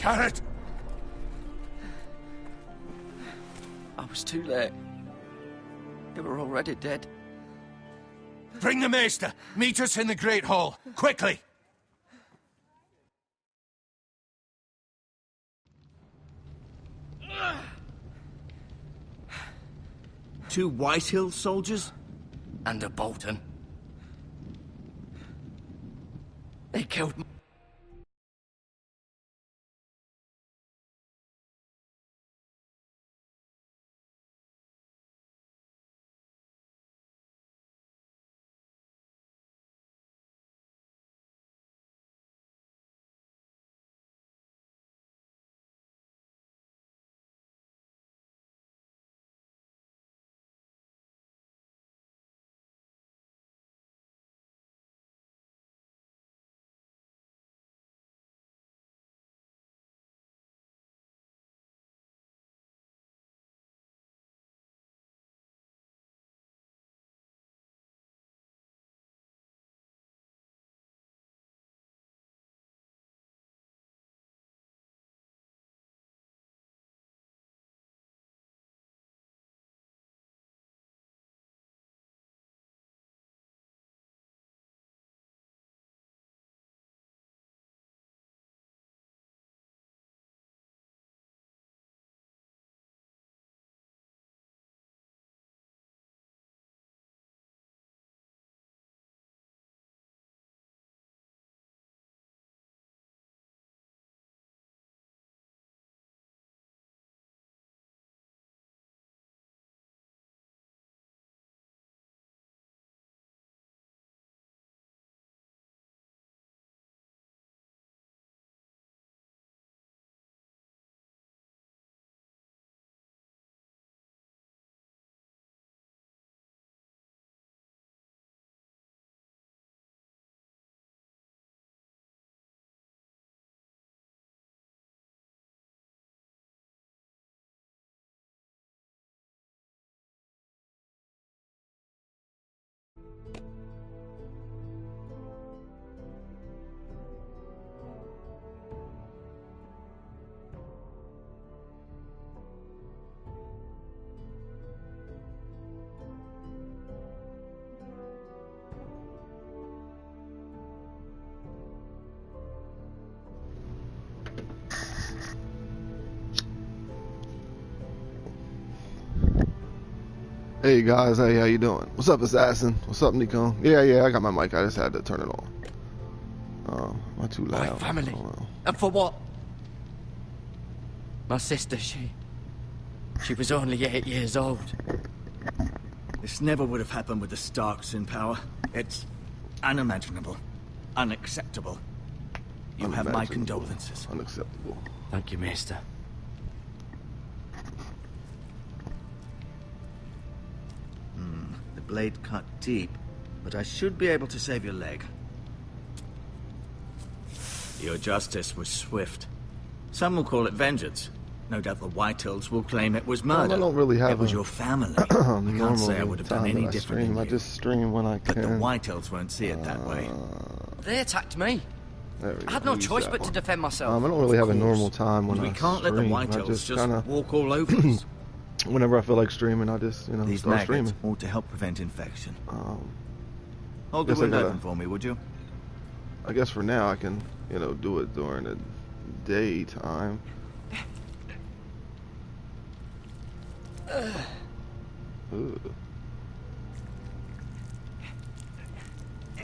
Carrot! I was too late. They were already dead. Bring the maester. Meet us in the Great Hall. Quickly! Two Whitehill soldiers? And a Bolton. They killed me. Hey guys, hey, how you doing? What's up, Assassin? What's up, Nico? Yeah, I got my mic. I just had to turn it on. Am I too loud? My family. And for what? My sister, she was only 8 years old. This never would have happened with the Starks in power. It's unimaginable. Unacceptable. You have my condolences. Unacceptable. Thank you, Maester. The blade cut deep, but I should be able to save your leg. Your justice was swift. Some will call it vengeance. No doubt the Whitehills will claim it was murder. Well, I don't really have it was your family. I can't say I would have done any different. I just stream when I can. But the Whitehills won't see it that way. They attacked me. I had no choice but to defend myself. I don't really have a normal time when I stream. We can't let the Whitehills just walk all over us. Whenever I feel like streaming, I just, These start streaming. These ought to help prevent infection. Hold the window open for me, would you? I guess for now I can, do it during the daytime.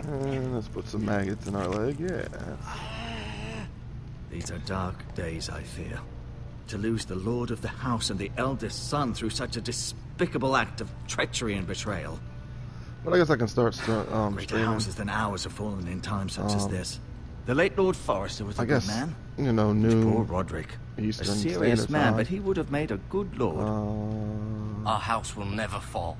And let's put some maggots in our leg, yeah. These are dark days, I fear. To lose the lord of the house and the eldest son through such a despicable act of treachery and betrayal. But I guess I can start Greater streaming. houses than ours have fallen in times such as this. The late Lord Forrester was a good man. Noon. Poor Roderick. Eastern a serious Standard man, Time. but he would have made a good lord. Our house will never fall.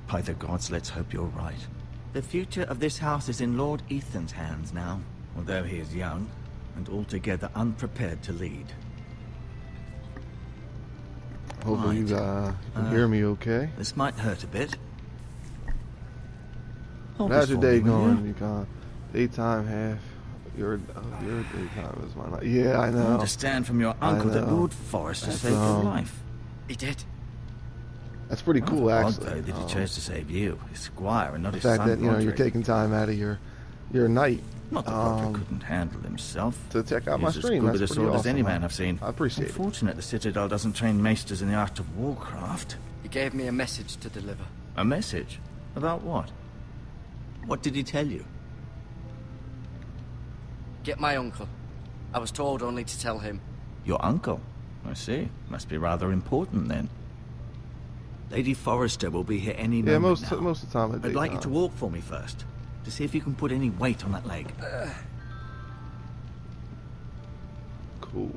By the gods, let's hope you're right. The future of this house is in Lord Ethan's hands now, although he is young and altogether unprepared to lead. Hopefully you can hear me okay. This might hurt a bit. How's your day going? You got daytime, half your daytime is my night. Yeah, I know. I understand from your uncle that Lord Forrester saved your life. He did. That's pretty cool, Odd, actually. though, that he chose to save you, his squire, and not The his fact son, that, you know, you're Roderick. taking time out of your night Not that Roderick couldn't handle himself. to check out my He's stream. as good That's with a pretty sword as awesome. any man I've seen. I appreciate it. Unfortunate the Citadel doesn't train maesters in the art of warcraft. He gave me a message to deliver. A message? About what? What did he tell you? Get my uncle. I was told only to tell him. Your uncle? I see. Must be rather important then. Lady Forrester will be here any Yeah, moment now. most of the time at I'd like you daytime. to walk for me first, to see if you can put any weight on that leg. Cool.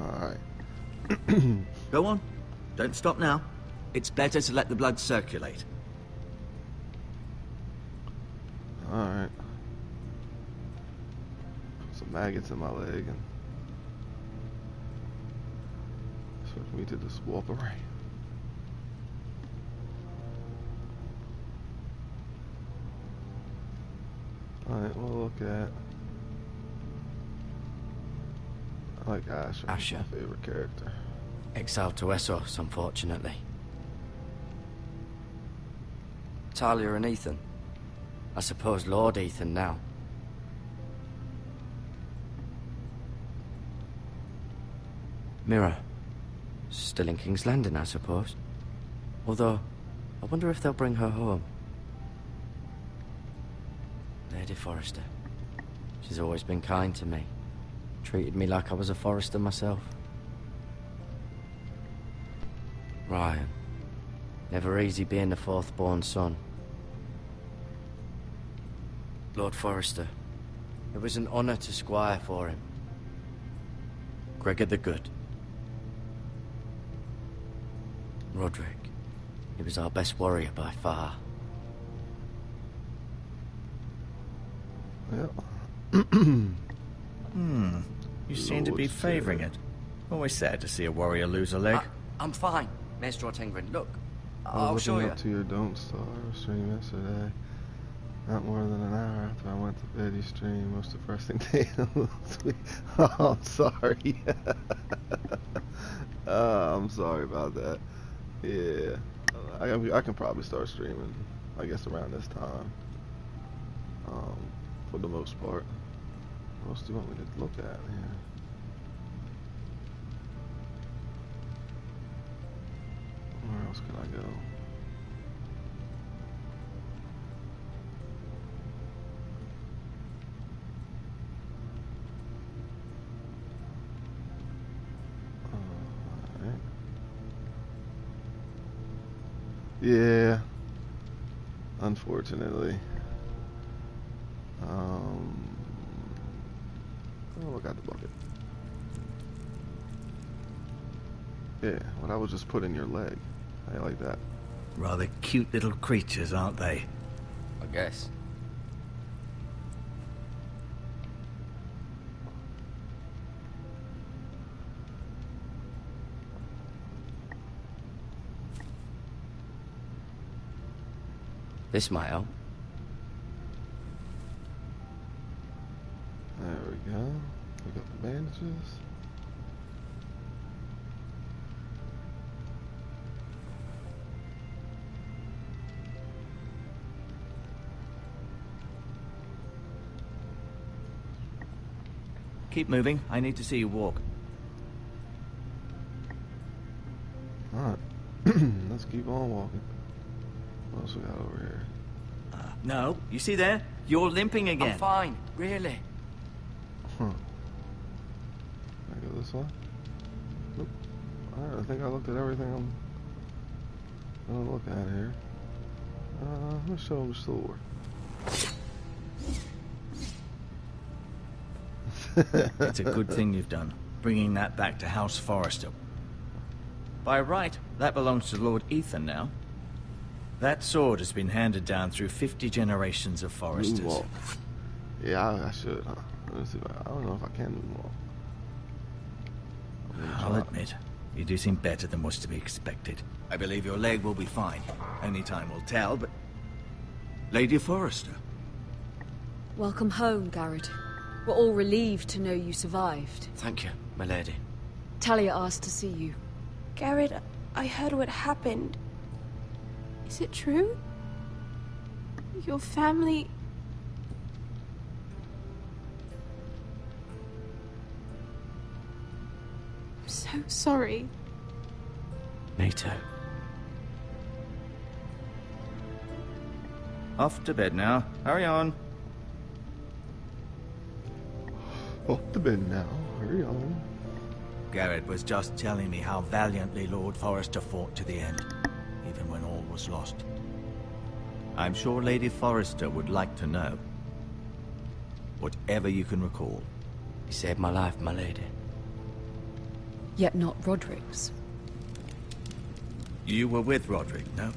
Alright. Go on. Don't stop now. It's better to let the blood circulate. Alright. Put some maggots in my leg and switch me to this Fuckery. Alright, we'll look at... I like Asher. He's Asher. my favorite character. Exiled to Essos, unfortunately. Talia and Ethan. I suppose Lord Ethan now. Mira. Still in King's Landing, I suppose. Although, I wonder if they'll bring her home. Lady Forrester. She's always been kind to me. Treated me like I was a Forrester myself. Ryan. Never easy being the fourth-born son. Lord Forrester. It was an honor to squire for him. Gregor the Good. Roderick. He was our best warrior by far. Yep. You seem to be favouring it. Always sad to see a warrior lose a leg. I'm fine, Maestro Tengrin. Look, I I'll was show looking you. up to your Don't Starve stream yesterday. Not more than an hour after I went to bed, you streamed most depressing day of the week. Oh, I'm sorry. I'm sorry about that. Yeah. I can probably start streaming, I guess, around this time. For the most part. What else do you want me to look at here? Where else can I go? Alright. Yeah. Unfortunately. Oh, look at the bucket. Yeah, what I was just put in your leg. How you like that? Rather cute little creatures, aren't they? I guess. This might help. There we go. Pick up the bandages. Keep moving. I need to see you walk. Alright. Let's keep on walking. What else we got over here? No, you see there? You're limping again. I'm fine, really. Huh. Can I go this way? Nope. Alright, I think I looked at everything I'm gonna look at here. Let's show him the sword. It's a good thing you've done, bringing that back to House Forrester. By right, that belongs to Lord Ethan now. That sword has been handed down through 50 generations of Forresters. Moonwalk. Yeah, I should, huh? Let's see if I don't know if I can moonwalk. I'll admit, you do seem better than was to be expected. I believe your leg will be fine. Only time will tell, but... Lady Forrester. Welcome home, Garrett. We're all relieved to know you survived. Thank you, my lady. Talia asked to see you. Garrett, I heard what happened. Is it true? Your family... I'm so sorry. Me too. Off to bed now. Hurry on. Off to bed now. Hurry on. Garrett was just telling me how valiantly Lord Forrester fought to the end, even when all was lost. I'm sure Lady Forrester would like to know. Whatever you can recall. He saved my life, my lady. Yet not Roderick's. You were with Roderick, no?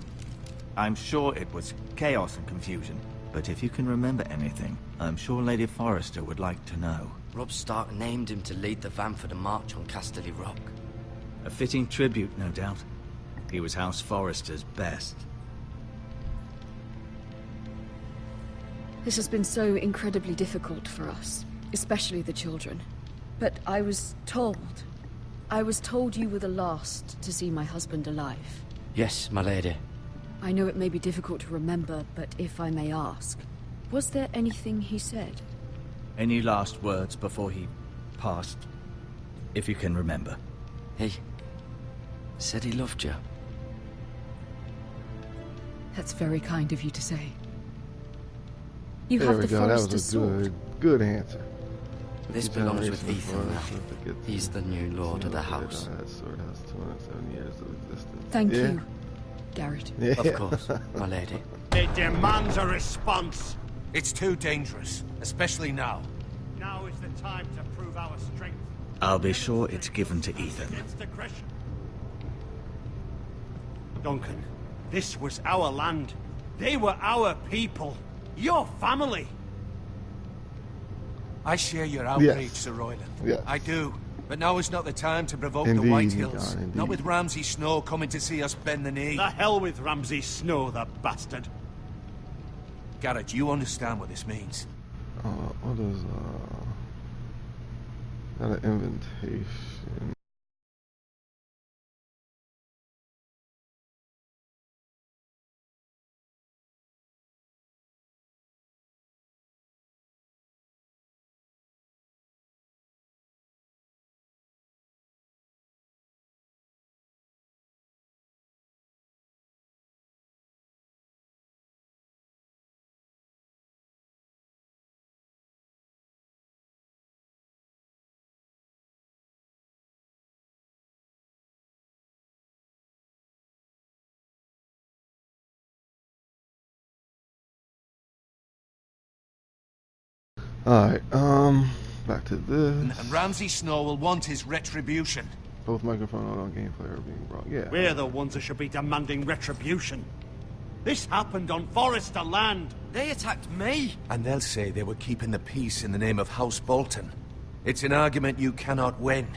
I'm sure it was chaos and confusion, but if you can remember anything, I'm sure Lady Forrester would like to know. Robb Stark named him to lead the van for the march on Casterly Rock. A fitting tribute, no doubt. He was House Forrester's best. This has been so incredibly difficult for us, especially the children. But I was told you were the last to see my husband alive. Yes, my lady. I know it may be difficult to remember, but if I may ask, was there anything he said? Any last words before he passed? If you can remember. He said he loved you. That's very kind of you to say. You There have we the go. That Forrester's was a sword. good answer. This belongs with Ethan now. He's the new lord of the house. That sword has 207 years of existence. Thank Yeah. you, Garrett. Yeah. Of course, my lady. It demands a response. It's too dangerous, especially now. Now is the time to prove our strength. I'll be sure it's given to Ethan. Against aggression. Duncan, this was our land. They were our people. Your family. I share your outrage, Yes. Sir Royland. Yes. I do. But now is not the time to provoke the Indeed, White Hills. John, indeed. Not with Ramsay Snow coming to see us bend the knee. The hell with Ramsay Snow, the bastard. Garrett, you understand what this means. What is, got an invitation. Alright, back to this. And Ramsay Snow will want his retribution. Both microphone audio and gameplay are being brought. Yeah. We're the ones that should be demanding retribution. This happened on Forrester land. They attacked me! And they'll say they were keeping the peace in the name of House Bolton. It's an argument you cannot win.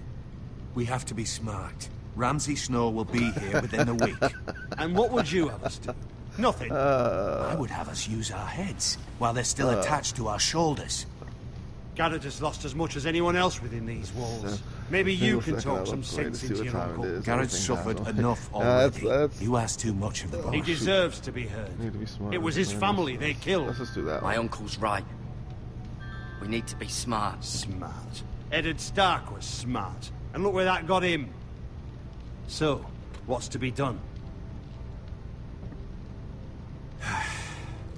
We have to be smart. Ramsay Snow will be here within the week. And what would you have us do? Nothing. I would have us use our heads, while they're still attached to our shoulders. Garrett has lost as much as anyone else within these walls. Maybe you can talk some sense into your uncle. Garrett's suffered enough That's- already. You asked too much of the boy. He deserves to be heard. Need to be smart. It was his family they killed. Let's just do that. My one. uncle's right. We need to be smart. Smart. Eddard Stark was smart. And look where that got him. So, what's to be done?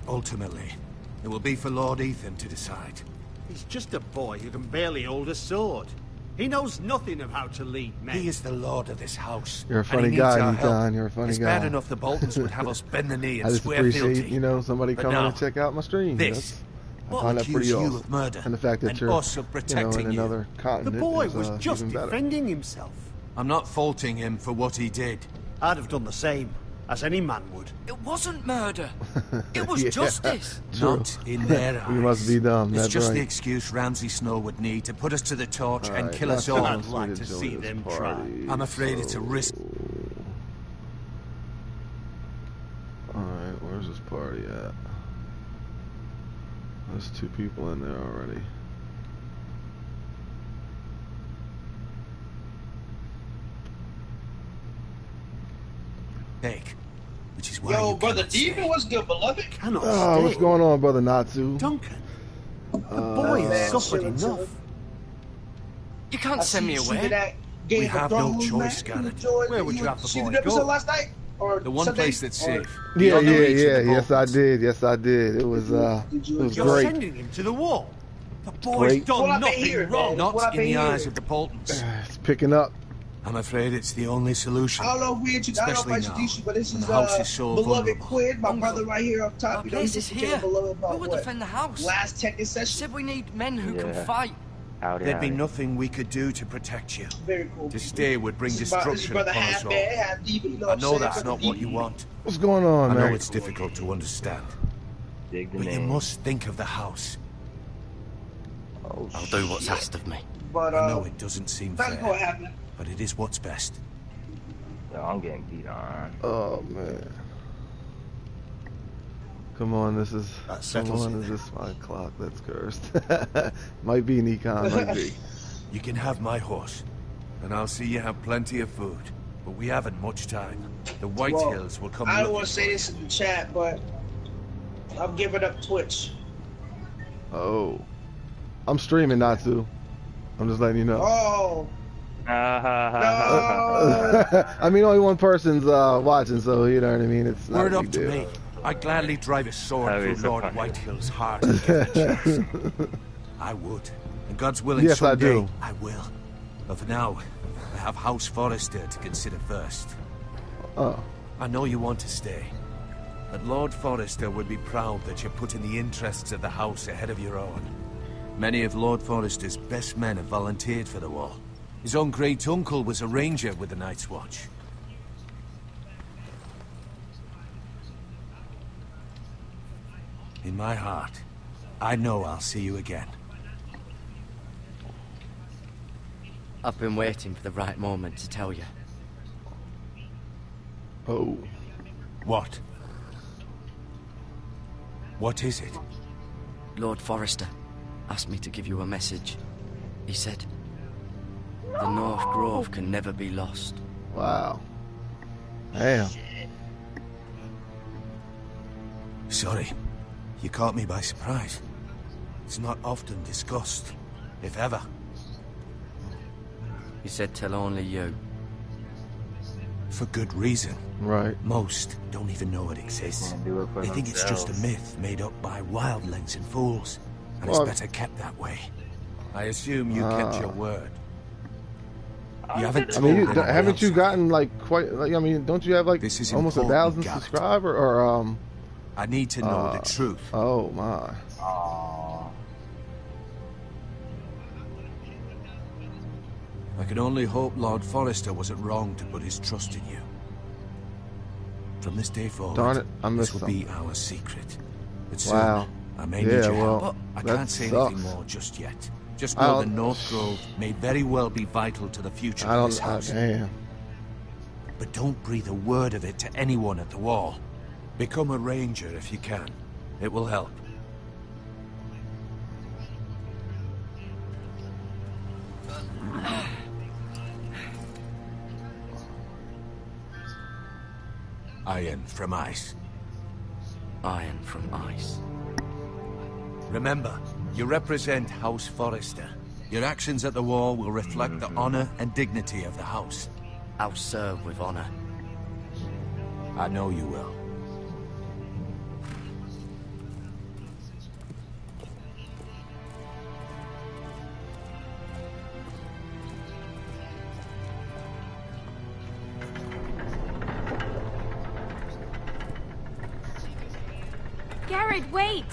Ultimately, it will be for Lord Ethan to decide. He's just a boy who can barely hold a sword. He knows nothing of how to lead men. He is the lord of this house. You're a and funny he needs guy, our you help. John. You're a funny it's guy. bad enough the Boltons would have us bend the knee I and just swear appreciate, fealty. somebody But coming now, to check out my stream. this. I What find that accuse pretty you awesome. of murder? And the fact that and you're, us of protecting in you. another The continent boy is, was just even better. defending himself. I'm not faulting him for what he did. I'd have done the same, as any man would. It wasn't murder. It was Yeah. justice. True. Not in their eyes. We must be dumb, It's that's just right. the excuse Ramsay Snow would need to put us to the torch and Alright, kill us let's all. I'd like enjoy to see this them party. try. I'm afraid it's a risk. Alright, where's this party at? This There's 2 people in there already. Take, which is why Yo, you brother cannot stay. Demon, what's good, beloved? Cannot Oh, what's stay. going on, brother Natsu? Duncan, the boy has man, suffered chillin', enough. chillin'. You can't send me away. We have no choice, Garrett. Where would you have the see boy the episode go? last night? Or The one Sunday? place that's Or- safe. Yeah, Beyond the yeah, reach of yeah. the Yes, I Boltons. did. Yes, I did. It was Did you it was You're great. sending him to the wall. The boy's great. done What I've been nothing hearing, wrong. man. Not What I've in been the eyes hearing. of the Boltons. It's picking up. I'm afraid it's the only solution. I don't know if we introduced, I don't know if I Especially introduced you, but this when is the house is so beloved vulnerable. Quid, my Uncle, brother right here up top. Our You know, place he's is just here. beloved Who about would what? defend the house? Last Tekken session. Said we need men who can Yeah. fight. Howdy, There'd be howdy. nothing we could do to protect you. Very cool. To stay would bring This destruction brother upon us half all. man, half demon. You know I what I'm know saying? that's Brother not what you demon. want. What's going on, I know man? it's difficult to understand. Dig the But you name. must think of the house. Oh, I'll do what's shit. asked of me. But I know it doesn't seem that's gonna fair, happen. but it is what's best. Yo, I'm getting beat on. Oh man. Come on, this is. That Come settles on, it is then. this my clock? That's cursed. Might be Nikon, might be. You can have my horse, and I'll see you have plenty of food. But we haven't much time. The White Well, Hills will come I don't looking want to say for this you. in the chat, but I'm giving up Twitch. Oh, I'm streaming Natsu. I'm just letting you know. Oh, no. I mean, only one person's watching, so you know what I mean. It's not Word a up big to deal. me. I'd gladly drive a sword That through is so Lord funny. Whitehill's heart and give it a chance. I would. And God's willing, Yes, I someday do. I will. But for now, I have House Forrester to consider first. Oh, I know you want to stay, but Lord Forrester would be proud that you're putting the interests of the house ahead of your own. Many of Lord Forrester's best men have volunteered for the war. His own great-uncle was a ranger with the Night's Watch. In my heart, I know I'll see you again. I've been waiting for the right moment to tell you. oh. What? What is it? Lord Forrester asked me to give you a message. He said, the North Grove can never be lost. Wow. Damn. Sorry. You caught me by surprise. It's not often discussed, if ever. He said tell only you. For good reason. Right. Most don't even know it exists. Can't do it for They think it's just a themselves. myth made up by wildlings and fools. And Well- it's better kept that way. I assume you kept your word. You haven't I told mean, anyone haven't you else. gotten like quite? Like, I mean, don't you have like This is almost important, 1,000 Garrett. subscribers? Or I need to know the truth. Oh my. Aw. I can only hope Lord Forrester wasn't wrong to put his trust in you. From this day forward, Darn it, I this missed will be our secret. But soon, Wow. I may Yeah, need your well, help. I that can't say sucks. anything more just yet. Just I know the don't- North Grove may very well be vital to the future I of this don't. house. Damn. But don't breathe a word of it to anyone at the wall. Become a ranger if you can. It will help. Iron from ice. Iron from ice. Remember, you represent House Forrester. Your actions at the war will reflect the honor and dignity of the house. I'll serve with honor. I know you will. Garrett, wait!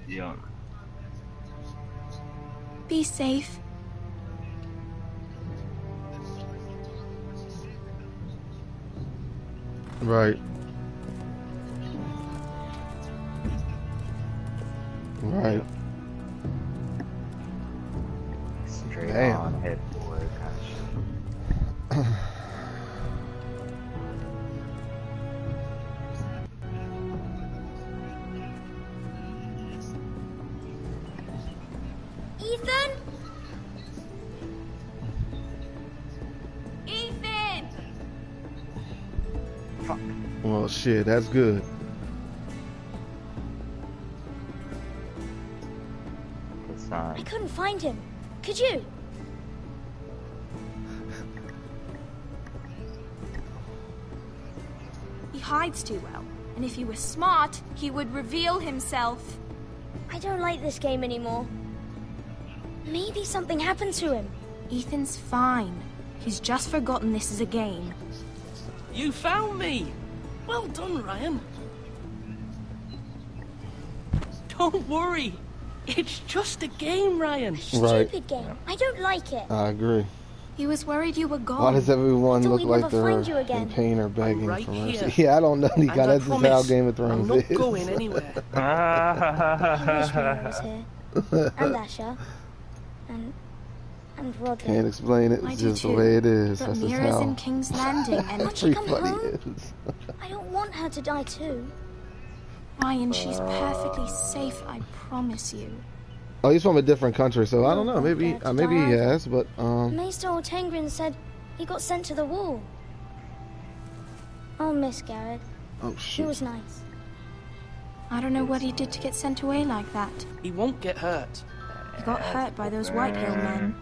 Yeah. Be safe. Right. Right. Straight Damn. on headboard. Fuck. Well, shit, that's good. Good I sign. couldn't find him. Could you? He hides too well, and if he were smart, he would reveal himself. I don't like this game anymore. Maybe something happened to him. Ethan's fine. He's just forgotten this is a game. You found me! Well done, Ryan. Don't worry. It's just a game, Ryan. Right. Stupid game. I don't like it. I agree. He was worried you were gone. Why does everyone I thought look we'd like never they're find you again. in pain or begging right for mercy? here. Yeah, I don't know, Nika. And I That's just how promise, Game of Thrones I'm not is. going anywhere. I wish Mira was here. And Asher. And Roderick. Can't explain it. I It's do just the too. way it is. But That's just Mira's how in King's Landing, and Won't she come everybody home? is. I don't want her to die too. Ryan, she's perfectly safe, I promise you. Oh, he's from a different country, so I don't know. Maybe, Don't maybe he die. has, but Maester Ortengrin said he got sent to the wall. I'll miss Garrett. oh He shit. was nice. I don't know what he did to get sent away like that. He won't get hurt. He got hurt by those Whitehill men.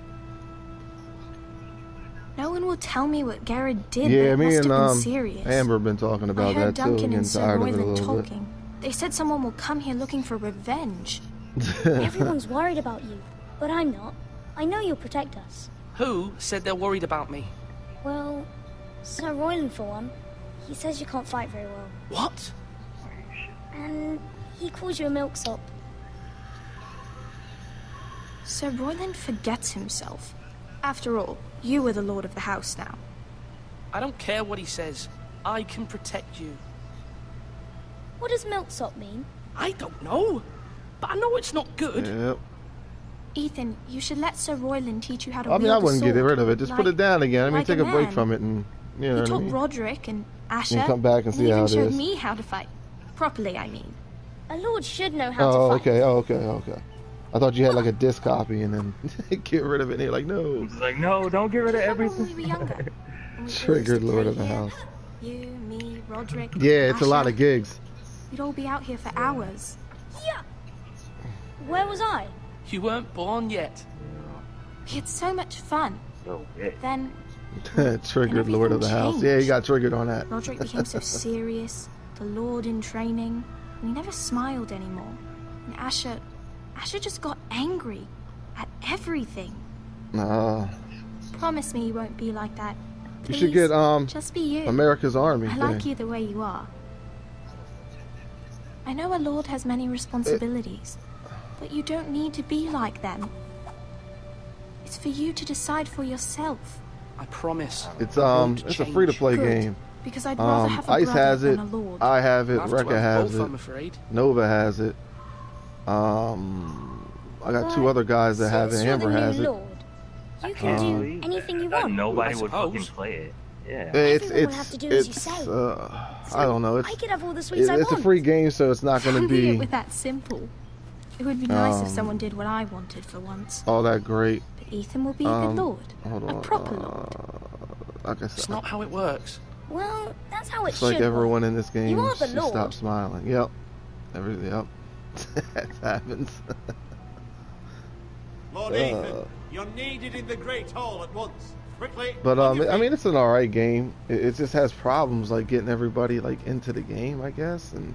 No one will tell me what Garrett did, but Yeah, it me must and have been serious. Amber been talking I about heard that too. Duncan Getting and Sir tired of it a Royland little bit. talking. They said someone will come here looking for revenge. Everyone's worried about you, but I'm not. I know you'll protect us. Who said they're worried about me? Well, Sir Royland for one. He says you can't fight very well. What? And he calls you a milksop. Sir Royland forgets himself. After all, you are the lord of the house now. I don't care what he says. I can protect you. What does milksop mean? I don't know. But I know it's not good. Yep. Ethan, you should let Sir Royland teach you how to I mean, wield I a wouldn't get sword. rid of it. Just put Like- it down again. I mean, like take a break man. from it, and you know He what I taught mean. Roderick and Asher. come back and see even how it showed is. me how to fight. Properly, I mean. A lord should know how Oh, to fight. okay. Oh, okay. Okay. I thought you had like a disc copy and then get rid of it. And you're like, no. He's like, no, don't get rid of Remember when everything. we were younger? When we all used Triggered to Lord play of the here? House. You, me, Roderick. Yeah, it's a lot Asher. of gigs. We'd all be out here for hours. Yeah. Where was I? You weren't born yet. We had so much fun. So big. Then Triggered Lord of the everything House. Yeah, he changed. got triggered on that. Roderick became so serious, the Lord in training, and he never smiled anymore. And Asher just got angry at everything. Nah. Promise me you won't be like that. You Please, should get just be you. America's Army I like thing. you the way you are. I know a lord has many responsibilities, but you don't need to be like them. It's for you to decide for yourself. I promise. It's won't it's a change. free to play Good, game. because I'd rather have a Ice brother has it. than a lord. I have it. I have to Rekka have has both, it. I'm afraid. Nova has it. I got two other guys that have it. Since you're Amber the has new it. lord, you can do anything you want. Nobody I would fucking suppose. play it. Yeah. It's Everyone will have to do as you it's say. I don't know. It's I could have all the sweets I it's a want. free game, so it's not going to Only it be were that simple. It would be nice if Um, someone did what I wanted for once. all that great. But Ethan will be the lord. Hold A on. proper lord. Like I It's said, not how it works. Well, that's how it it's should like everyone in this game You are the should Lord. stop smiling. Yep. Yep. That happens. Lord Uh. Ethan, you're needed in the Great Hall at once. Quickly. But on your I feet. mean, it's an alright game. It just has problems like getting everybody like into the game, I guess. And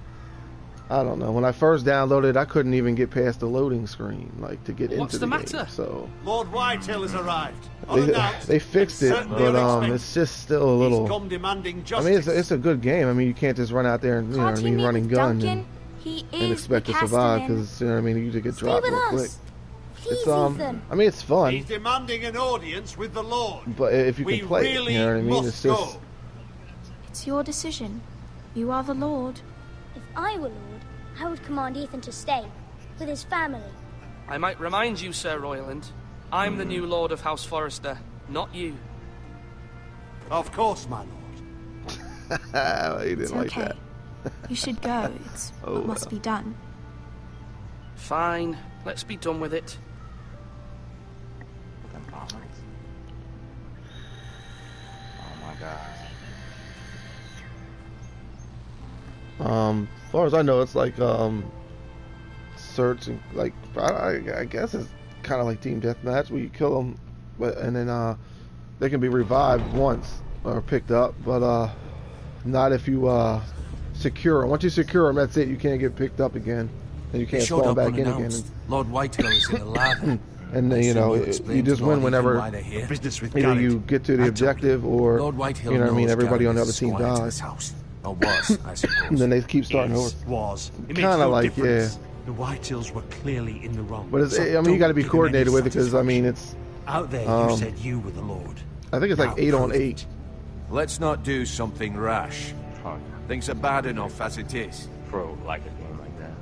I don't know. When I first downloaded, I couldn't even get past the loading screen, like to get What's into the the matter? game. So Lord Whitehill has arrived. they, Unannounced, they fixed and it, certainly but unexpected. it's just still a He's little. come demanding I justice. mean, it's a good game. I mean, you can't just run out there and you know what I Can't he mean, meet running with gun Duncan? He and is expect the to survive Castellan. because you know what I mean. You just get Stay dropped with real us. quick. Please, It's Ethan. I mean, it's fun, He's demanding an audience with the Lord. but if you We can play really it, you know what I mean. must It's just go. It's your decision. You are the lord. If I were lord, I would command Ethan to stay with his family. I might remind you, Sir Royland, I'm the new Lord of House Forrester, not you. Of course, my lord. he didn't It's like okay. that. You should go. It's Oh, what must well. be done. Fine, let's be done with it. Fucking bombers. Oh my god. As far as I know, it's like search and like I guess it's kind of like team deathmatch where you kill them, and then they can be revived once or picked up, but not if you secure them. Once you secure them, that's it. You can't get picked up again, and you can't spawn back in again. Lord Whitehill is in the lava. And then, you know, you just win whenever either you get to the objective or, you know what I mean, everybody on the other team dies. Or was, I suppose. And then they keep starting over. Kind of like, yeah. The Whitehills were clearly in the wrong. But it's, I mean, you got to be coordinated with it because, I mean, it's... Out there, you said you were the Lord. I think it's like 8 on 8. Let's not do something rash. Things are bad enough as it is. Pro like a game like that.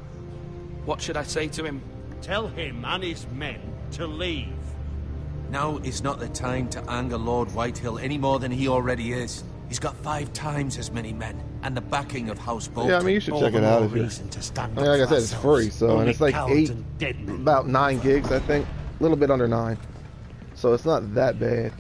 What should I say to him? Tell him and his men to leave. Now is not the time to anger Lord Whitehill any more than he already is. He's got 5 times as many men and the backing of House Bolton. Yeah, I mean, you should check it out if you... I mean, like I said, it's free, so, and it's like 8, about 9 gigs, I think. A little bit under 9. So it's not that bad.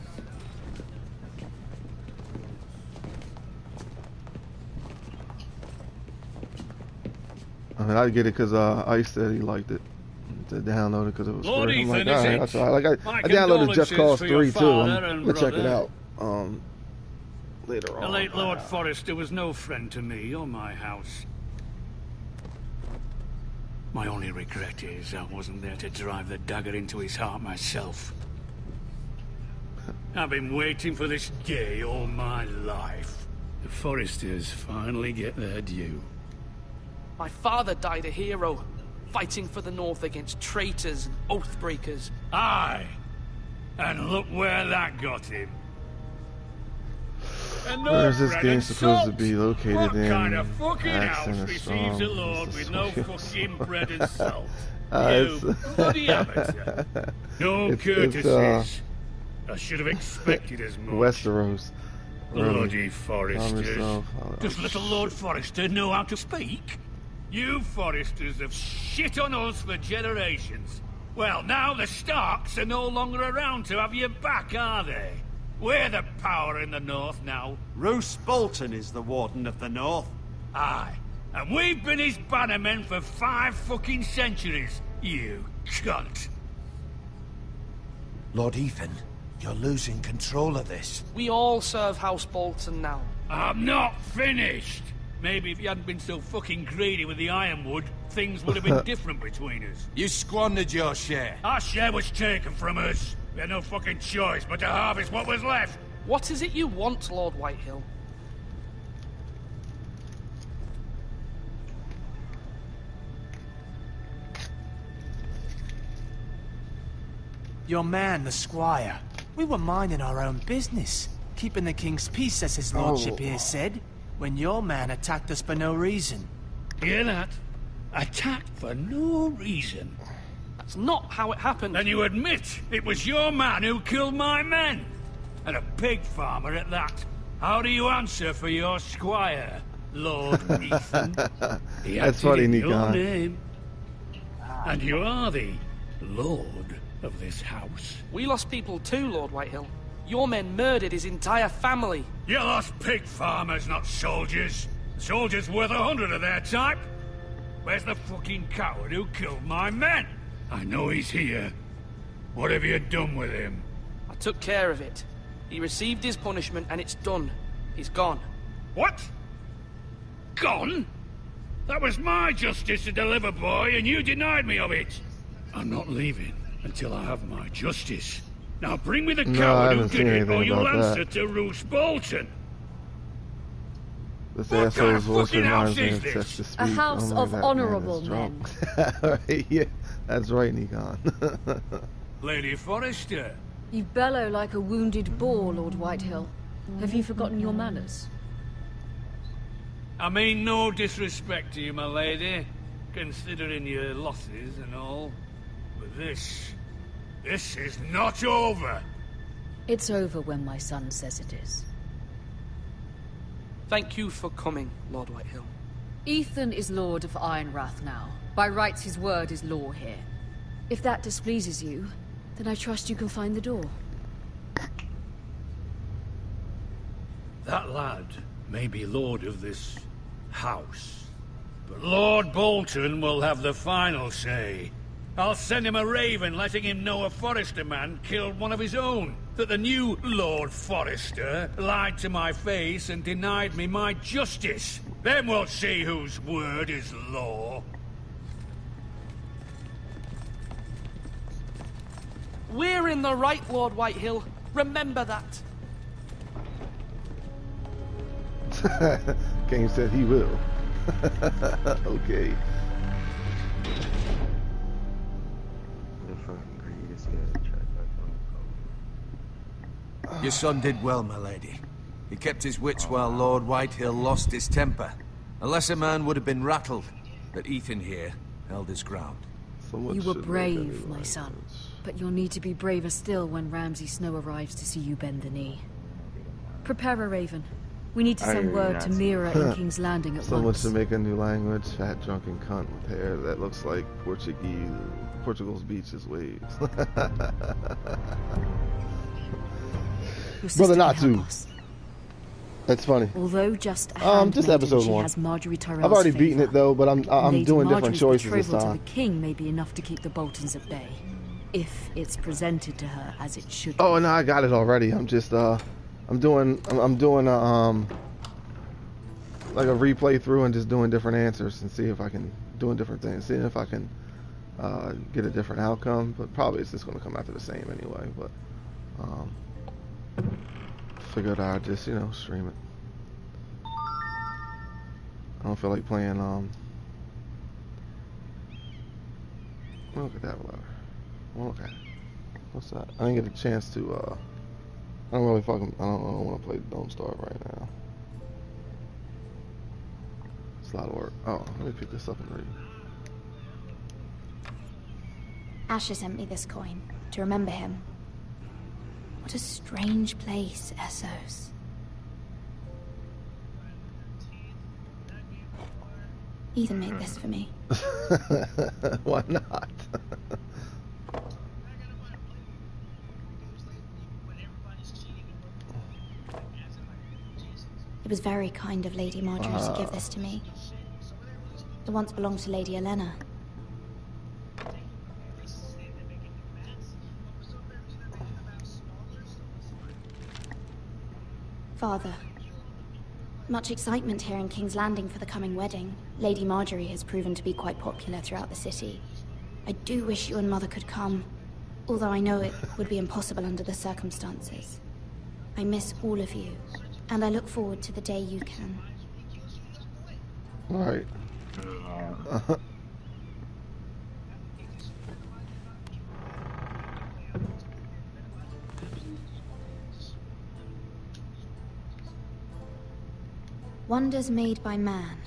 I mean, I get it because Ice said he liked it. To download it because it was free. I'm like, all right, that's all right. Like I downloaded Just Cause 3 too. I'm gonna check it out later on. The late Lord Forrester was no friend to me or my house. My only regret is I wasn't there to drive the dagger into his heart myself. I've been waiting for this day all my life. The Forresters finally get their due. My father died a hero, fighting for the North against traitors and oath-breakers. Aye, and look where that got him. Where is this game supposed to be located what in? What kind of fucking Accent house receives a lord with no fucking bread and salt? You bloody amateur. No courtesies. I should have expected as much. Westeros. Bloody Forresters. Does little Lord Forrester know how to speak? You Forresters have shit on us for generations. Well, now the Starks are no longer around to have you back, are they? We're the power in the North now. Roose Bolton is the Warden of the North. Aye, and we've been his bannermen for 5 fucking centuries, you cunt. Lord Ethan, you're losing control of this. We all serve House Bolton now. I'm not finished. Maybe if you hadn't been so fucking greedy with the ironwood, things would have been different between us. You squandered your share. Our share was taken from us. We had no fucking choice but to harvest what was left. What is it you want, Lord Whitehill? Your man, the squire. We were minding our own business, keeping the king's peace, as his lordship here said, when your man attacked us for no reason. Hear that? Attacked for no reason. That's not how it happened. Then you admit it was your man who killed my men. And a pig farmer at that. How do you answer for your squire, Lord Ethan? That's funny, your Nikon. name. And you are the lord of this house. We lost people too, Lord Whitehill. Your men murdered his entire family. You lost pig farmers, not soldiers. Soldiers worth 100 of their type. Where's the fucking coward who killed my men? I know he's here. What have you done with him? I took care of it. He received his punishment and it's done. He's gone. What? Gone? That was my justice to deliver, boy, and you denied me of it. I'm not leaving until I have my justice. Now bring me the coward who did it, or you'll answer to Roose Bolton. This What kind asshole's of voice fucking reminds house me is of this? Texas Speak. A house of honorable men. Yeah, that's right, Nikon. Lady Forrester. You bellow like a wounded boar, Lord Whitehill. Have you forgotten your manners? I mean no disrespect to you, my lady, considering your losses and all. But this is not over. It's over when my son says it is. Thank you for coming, Lord Whitehill. Ethan is Lord of Ironrath now. By rights, his word is law here. If that displeases you, then I trust you can find the door. That lad may be lord of this house, But Lord Bolton will have the final say. I'll send him a raven letting him know a Forrester man killed one of his own. That the new Lord Forrester lied to my face and denied me my justice. Then we'll see whose word is law. We're in the right, Lord Whitehill. Remember that. King said he will. Okay. Your son did well, my lady. He kept his wits while Lord Whitehill lost his temper. A lesser man would have been rattled, but Ethan here held his ground. You were brave, my son. But you'll need to be braver still when Ramsay Snow arrives to see you bend the knee. Prepare a raven. We need to send word to Mira in King's Landing at Someone once. should make a new language. Fat drunken cunt with hair that looks like Portugal's beaches waves. Brother Natsu. That's funny. Although just just episode 1. Has Marjorie Tyrell's I've already favor. beaten it though, but I'm doing different Marjorie's choices this betrothal time. to the king may be enough to keep the Boltons at bay, if it's presented to her as it should. Oh no, I got it already. I'm just I'm doing like a replay through and just doing different answers and see if I can doing different things, seeing if I can get a different outcome. But probably it's just going to come out to the same anyway. But figured I'd just stream it. I don't feel like playing look at that letter. Look at it. What's that? I didn't get a chance to I don't want to play Don't Starve right now. It's a lot of work. Oh, let me pick this up and read. Asher sent me this coin to remember him. What a strange place, Essos. Ethan made this for me. Why not? It was very kind of Lady Marjorie to give this to me. It once belonged to Lady Elena. Father, much excitement here in King's Landing for the coming wedding. Lady Marjorie has proven to be quite popular throughout the city. I do wish you and Mother could come, although I know it would be impossible under the circumstances. I miss all of you, and I look forward to the day you can. All right. Wonders Made by Man,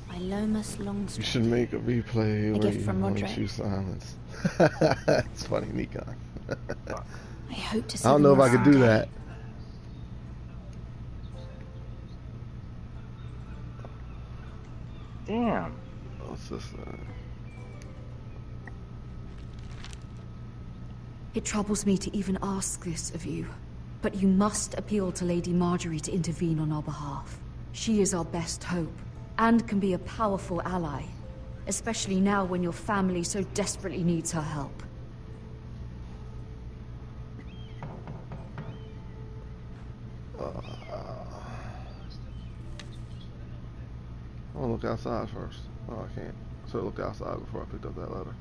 by Lomas Longstreet. You should make a replay where gift from Roderick. choose silence. It's funny, Nikon. I hope to see I don't know if I could do that. Damn. What's this? It troubles me to even ask this of you, but you must appeal to Lady Marjorie to intervene on our behalf. She is our best hope, and can be a powerful ally, especially now when your family so desperately needs her help. I want to look outside first. Oh, I can't. So I looked outside before I picked up that letter.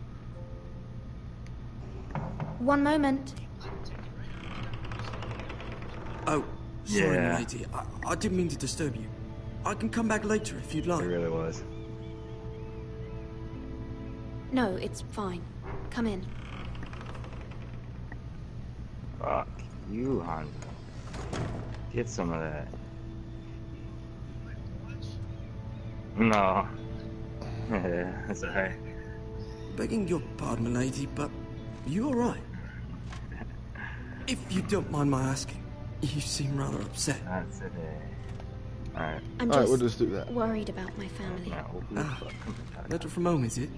One moment. Oh, sorry, Yeah. lady. I didn't mean to disturb you. I can come back later if you'd like. It really was. No, it's fine. Come in. Fuck you, hon. Get some of that. No. Yeah, that's alright. Begging your pardon, my lady, but you all right? If you don't mind my asking, you seem rather upset. That's it. Alright. I'm All right, just we'll just do that. worried about my family. Letter from home, is it?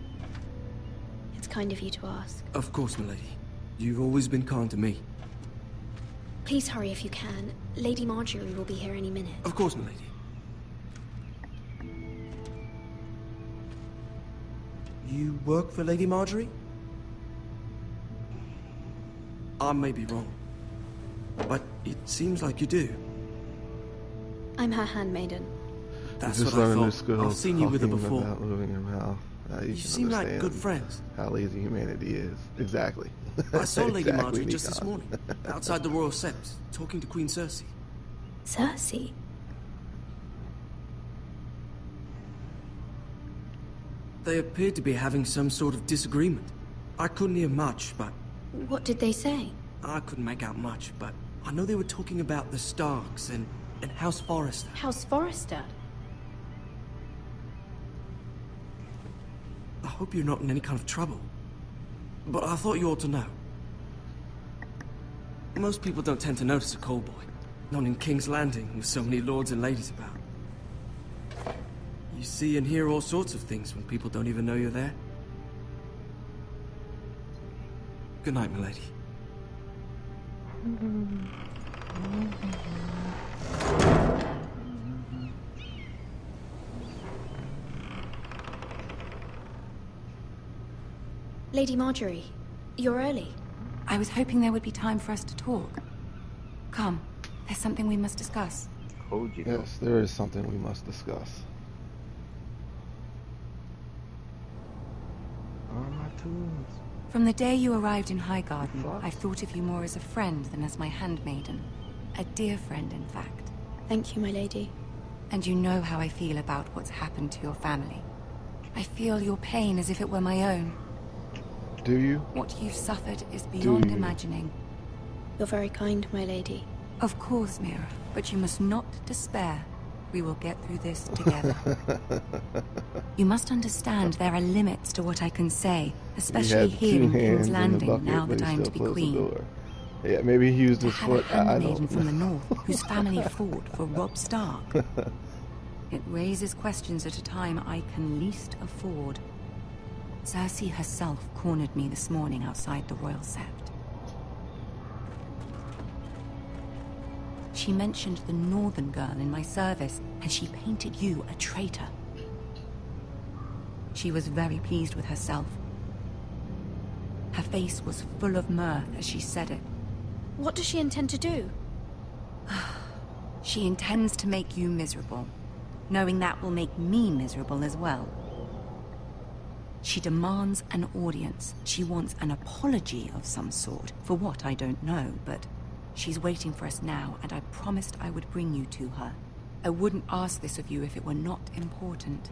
It's kind of you to ask. Of course, my lady. You've always been kind to me. Please hurry if you can. Lady Marjorie will be here any minute. Of course, my lady. You work for Lady Marjorie? I may be wrong, but it seems like you do. I'm her handmaiden. That's just what I learning thought. the skill I've of seen you with her talking before. without moving your mouth. You seem like good friends. How lazy humanity is. Exactly. I saw Lady Exactly, Marjorie just this Nikon. morning, outside the Royal Sept, talking to Queen Cersei. Cersei? They appeared to be having some sort of disagreement. I couldn't hear much, but... What did they say? I couldn't make out much, but I know they were talking about the Starks and House Forrester. House Forrester? I hope you're not in any kind of trouble. But I thought you ought to know. Most people don't tend to notice a call boy. Not in King's Landing, with so many lords and ladies about. You see and hear all sorts of things when people don't even know you're there. Good night, milady. Lady Marjorie, you're early. I was hoping there would be time for us to talk. Come, there's something we must discuss. Yes, there is something we must discuss. From the day you arrived in Highgarden, I've thought of you more as a friend than as my handmaiden. A dear friend, in fact. Thank you, my lady. And you know how I feel about what's happened to your family. I feel your pain as if it were my own. Do you? What you've suffered is beyond imagining. You're very kind, my lady. Of course, Mira, but you must not despair. We will get through this together. You must understand there are limits to what I can say, especially here in King's Landing, now that I am to be queen. Yeah, maybe he used his foot. A handmaiden from the north whose family fought for Robb Stark. It raises questions at a time I can least afford. Cersei herself cornered me this morning outside the Royal Sept. She mentioned the northern girl in my service, and she painted you a traitor. She was very pleased with herself. Her face was full of mirth as she said it. What does she intend to do? She intends to make you miserable, knowing that will make me miserable as well. She demands an audience. She wants an apology of some sort, for what I don't know, but she's waiting for us now, and I promised I would bring you to her. I wouldn't ask this of you if it were not important.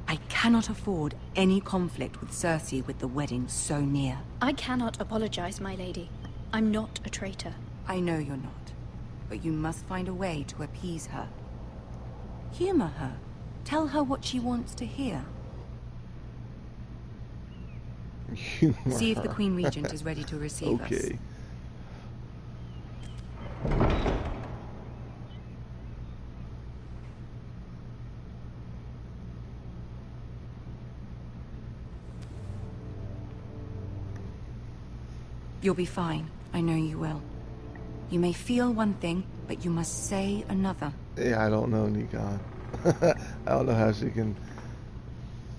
I cannot afford any conflict with Cersei with the wedding so near. I cannot apologize, my lady. I'm not a traitor. I know you're not, but you must find a way to appease her. Humor her. Tell her what she wants to hear. See if the Queen Regent is ready to receive us. Okay. You'll be fine. I know you will. You may feel one thing, but you must say another. Yeah, I don't know, Nikon. I don't know how she can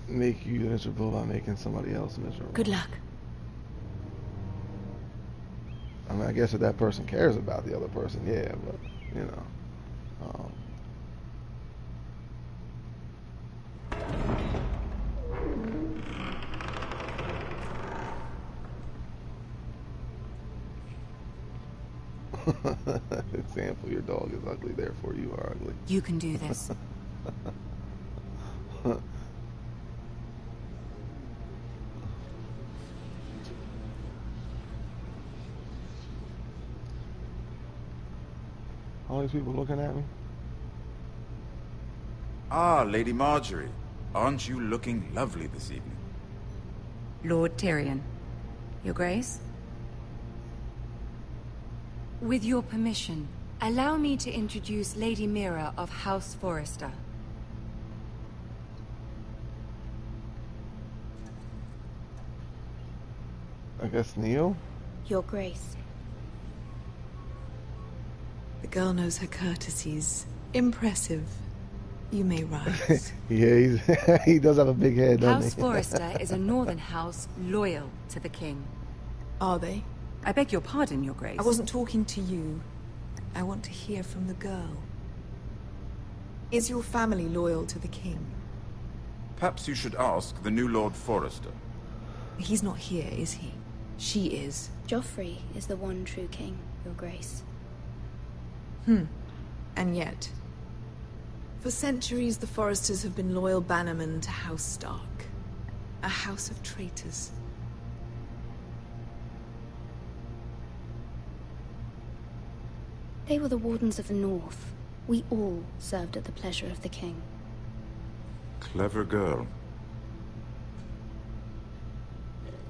make you miserable by making somebody else miserable. Good luck. I mean, I guess if that person cares about the other person, yeah, but, you know. Example, your dog is ugly, therefore you are ugly. You can do this. All these people looking at me? Ah, Lady Marjorie. Aren't you looking lovely this evening? Lord Tyrion. Your Grace? With your permission, allow me to introduce Lady Mira of House Forrester. I guess Neil? Your Grace. The girl knows her courtesies. Impressive. You may rise. Yeah, he does have a big head, doesn't House he? Forrester is a northern house loyal to the king. Are they? I beg your pardon, Your Grace. I wasn't talking to you. I want to hear from the girl. Is your family loyal to the king? Perhaps you should ask the new Lord Forrester. He's not here, is he? She is. Joffrey is the one true king, Your Grace. And yet... For centuries, the Forresters have been loyal bannermen to House Stark. A house of traitors. They were the Wardens of the North. We all served at the pleasure of the king. Clever girl.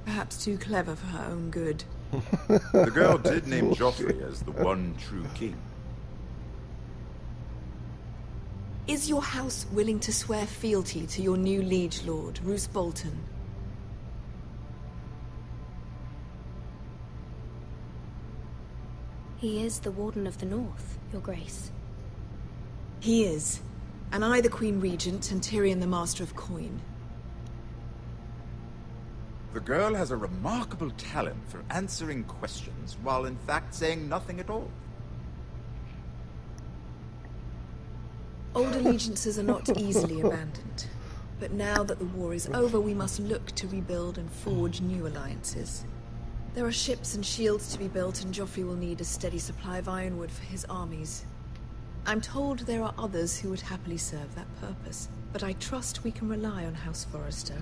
Perhaps too clever for her own good. The girl did name Joffrey as the one true king. Is your house willing to swear fealty to your new liege lord, Roose Bolton? He is the Warden of the North, Your Grace. He is. And I the Queen Regent and Tyrion the Master of Coin. The girl has a remarkable talent for answering questions while in fact saying nothing at all. Old allegiances are not easily abandoned. But now that the war is over, we must look to rebuild and forge new alliances. There are ships and shields to be built, and Joffrey will need a steady supply of ironwood for his armies. I'm told there are others who would happily serve that purpose, but I trust we can rely on House Forrester.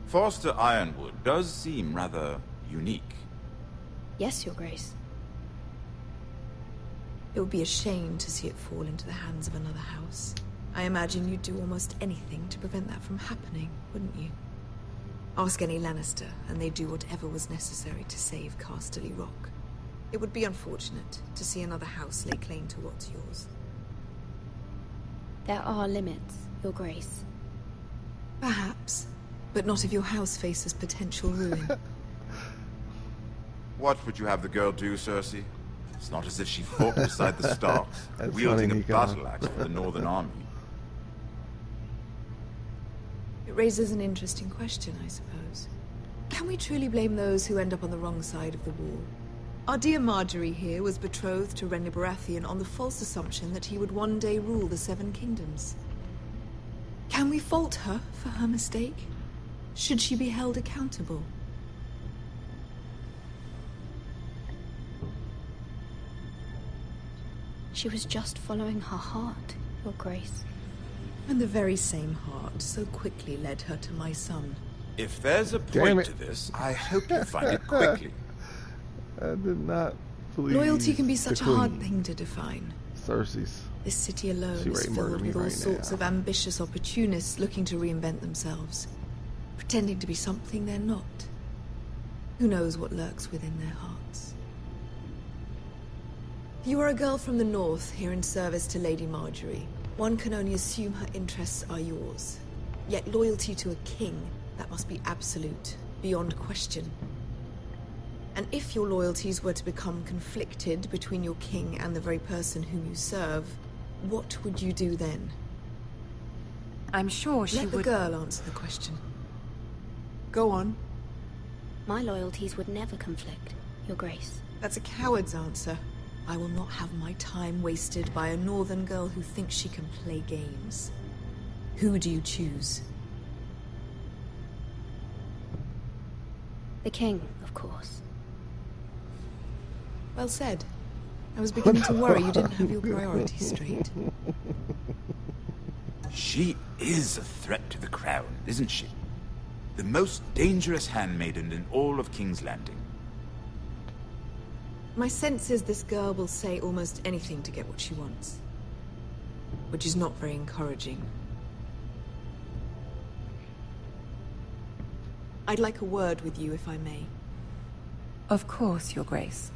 Forster Ironwood does seem rather unique. Yes, Your Grace. It would be a shame to see it fall into the hands of another house. I imagine you'd do almost anything to prevent that from happening, wouldn't you? Ask any Lannister, and they'd do whatever was necessary to save Casterly Rock. It would be unfortunate to see another house lay claim to what's yours. There are limits, Your Grace. Perhaps, but not if your house faces potential ruin. What would you have the girl do, Cersei? It's not as if she fought beside the Starks, That's wielding a funny, battle axe for the Northern Army. It raises an interesting question, I suppose. Can we truly blame those who end up on the wrong side of the war? Our dear Marjorie here was betrothed to Renly Baratheon on the false assumption that he would one day rule the Seven Kingdoms. Can we fault her for her mistake? Should she be held accountable? She was just following her heart, Your Grace. And the very same heart so quickly led her to my son. If there's a point to this, I hope you find it quickly. I did not please Loyalty can be such the a hard queen. thing to define. Cersei's. This city alone She is ready to murder filled me with all right sorts now. of ambitious opportunists looking to reinvent themselves, pretending to be something they're not. Who knows what lurks within their hearts? You are a girl from the north, here in service to Lady Marjorie. One can only assume her interests are yours. Yet loyalty to a king, that must be absolute, beyond question. And if your loyalties were to become conflicted between your king and the very person whom you serve, what would you do then? I'm sure she Let the would... girl answer the question. Go on. My loyalties would never conflict, Your Grace. That's a coward's answer. I will not have my time wasted by a northern girl who thinks she can play games. Who do you choose? The king, of course. Well said. I was beginning to worry you didn't have your priorities straight. She is a threat to the crown, isn't she? The most dangerous handmaiden in all of King's Landing. My sense is this girl will say almost anything to get what she wants. Which is not very encouraging. I'd like a word with you, if I may. Of course, Your Grace.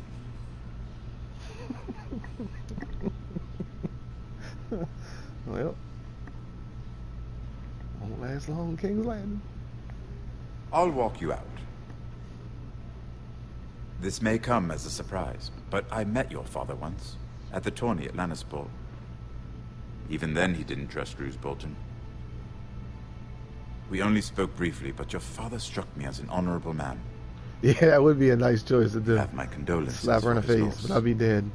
Well, won't last long in King's Landing. I'll walk you out. This may come as a surprise, but I met your father once, at the tourney at Lannisport. Even then, he didn't trust Roose Bolton. We only spoke briefly, but your father struck me as an honorable man. Yeah, that would be a nice choice to do. Have my condolences. Slap her in the for his face, loss. but I'll be dead.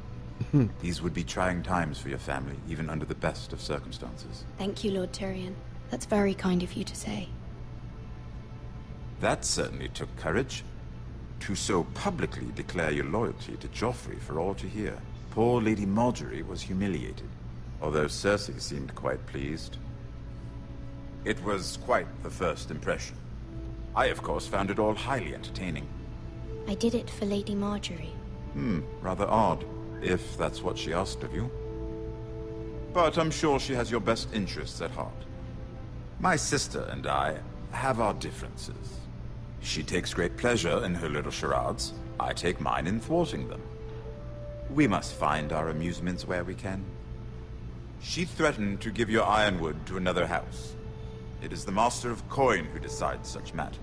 These would be trying times for your family, even under the best of circumstances. Thank you, Lord Tyrion. That's very kind of you to say. That certainly took courage. To so publicly declare your loyalty to Joffrey for all to hear. Poor Lady Marjorie was humiliated, although Cersei seemed quite pleased. It was quite the first impression. I, of course, found it all highly entertaining. I did it for Lady Marjorie. Rather odd, if that's what she asked of you. But I'm sure she has your best interests at heart. My sister and I have our differences. She takes great pleasure in her little charades. I take mine in thwarting them. We must find our amusements where we can. She threatened to give your ironwood to another house. It is the Master of Coin who decides such matters.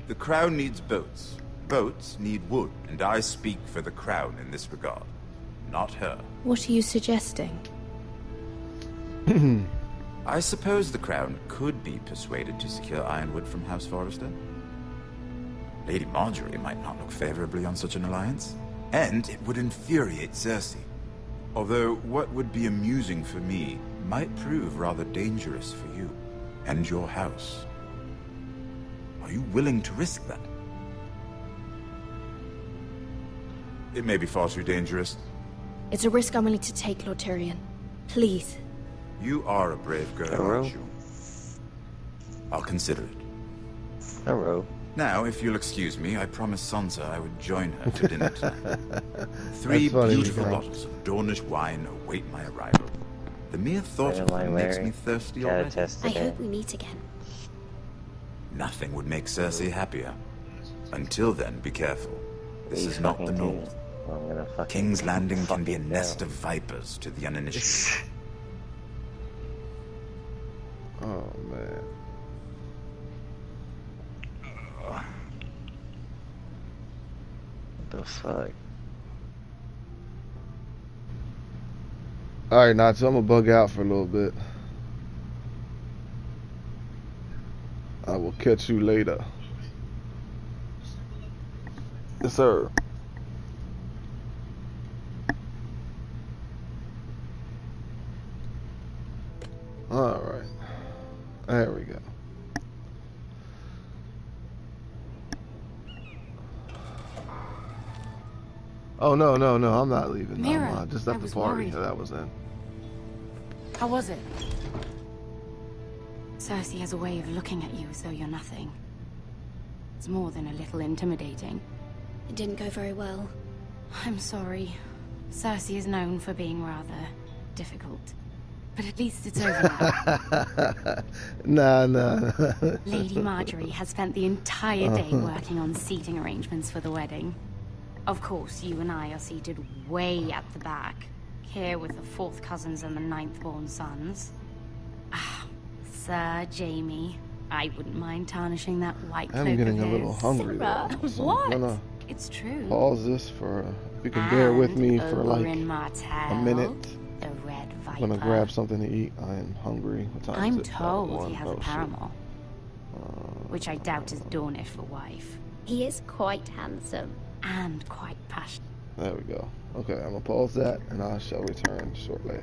The Crown needs boats. Boats need wood, and I speak for the Crown in this regard, not her. What are you suggesting? I suppose the Crown could be persuaded to secure ironwood from House Forrester. Lady Marjorie might not look favorably on such an alliance, and it would infuriate Cersei. Although what would be amusing for me might prove rather dangerous for you and your house. Are you willing to risk that? It may be far too dangerous. It's a risk I'm willing to take, Lord Tyrion. Please. You are a brave girl, aren't you? I'll consider it. Hello. Now, if you'll excuse me, I promised Sansa I would join her for dinner tonight. 3 funny, beautiful you know. bottles of Dornish wine await my arrival. The mere thought of them makes me thirsty already. I hope we meet again. Nothing would make Cersei happier. Until then, be careful. This is not the North. King's Landing can be a nest of vipers to the uninitiated. Oh, man. What the fuck? Alright, Nacho, I'm gonna bug out for a little bit. I will catch you later. Yes, sir. Alright. There we go. Oh, no, I'm not leaving. No, Mira, I just left the was party worried. that was in. How was it? Cersei has a way of looking at you as though you're nothing. It's more than a little intimidating. It didn't go very well. I'm sorry. Cersei is known for being rather difficult. But at least it's over now. Nah. Lady Marjorie has spent the entire day working on seating arrangements for the wedding. Of course, you and I are seated way at the back, here with the 4th cousins and the 9th-born sons. Ah, Sir Jaime, I wouldn't mind tarnishing that white cloak I'm getting of a little his. hungry though. So What? I'm gonna It's true. pause this for, if you can bear with me for like Oberyn Martell, a minute. the Red Viper. I'm gonna grab something to eat. I am hungry. What time I'm is it? told he has a shit. paramour, which I doubt is Dornish for wife. He is quite handsome. And quite passionate. There we go. Okay, I'm gonna pause that and I shall return shortly.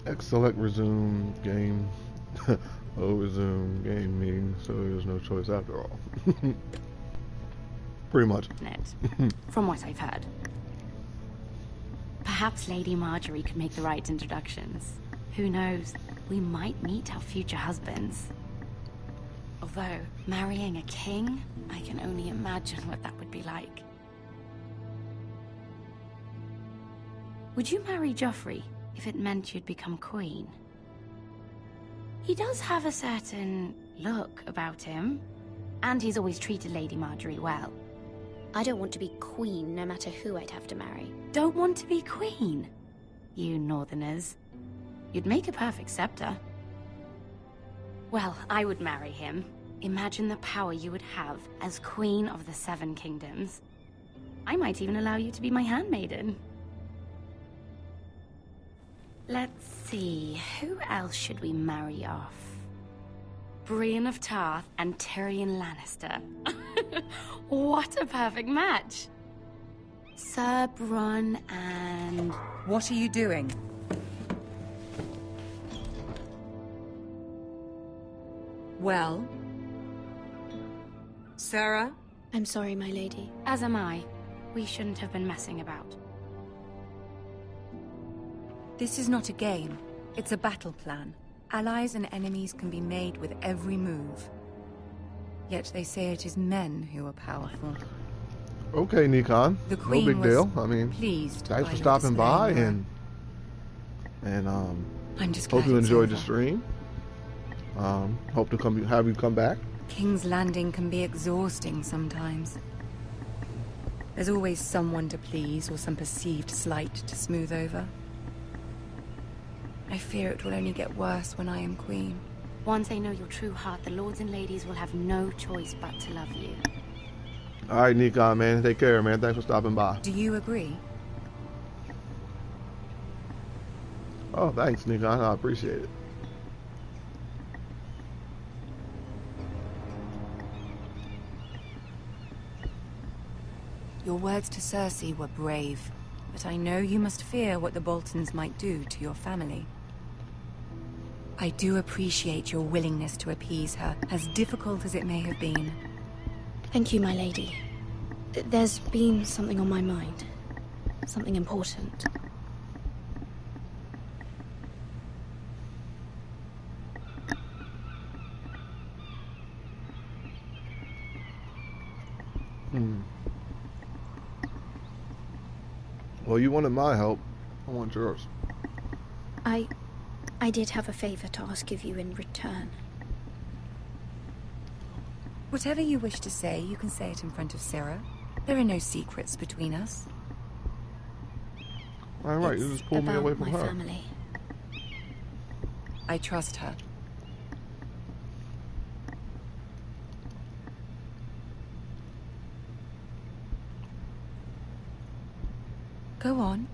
X select resume game. Oh, resume game meeting, so there's no choice after all. Pretty much. From what I've heard. Perhaps Lady Marjorie could make the right introductions. Who knows? We might meet our future husbands. Although, marrying a king, I can only imagine what that would be like. Would you marry Joffrey if it meant you'd become queen? He does have a certain look about him, and he's always treated Lady Marjorie well. I don't want to be queen, no matter who I'd have to marry. Don't want to be queen? You northerners. You'd make a perfect scepter. Well, I would marry him. Imagine the power you would have as Queen of the Seven Kingdoms. I might even allow you to be my handmaiden. Let's see, who else should we marry off? Brienne of Tarth and Tyrion Lannister. What a perfect match! Sir Bronn and... What are you doing? Well? Sarah? I'm sorry, my lady. As am I. We shouldn't have been messing about. This is not a game. It's a battle plan. Allies and enemies can be made with every move. Yet they say it is men who are powerful. Okay, Nikon. The No Queen big deal. was I mean, pleased thanks by for your stopping by, display, and I'm just hope glad you it's enjoyed the over. stream. Hope to have you come back. King's Landing can be exhausting sometimes. There's always someone to please or some perceived slight to smooth over. I fear it will only get worse when I am queen. Once they know your true heart, the lords and ladies will have no choice but to love you. All right, Nikon, man. Take care, man. Thanks for stopping by. Do you agree? Oh, thanks, Nikon. I appreciate it. Your words to Cersei were brave, but I know you must fear what the Boltons might do to your family. I do appreciate your willingness to appease her, as difficult as it may have been. Thank you, my lady. There's been something on my mind. Something important. Well, you wanted my help. I want yours. I did have a favor to ask of you in return. Whatever you wish to say, you can say it in front of Sarah. There are no secrets between us. All right, you just pulled me away from her. Family. I trust her. Go on.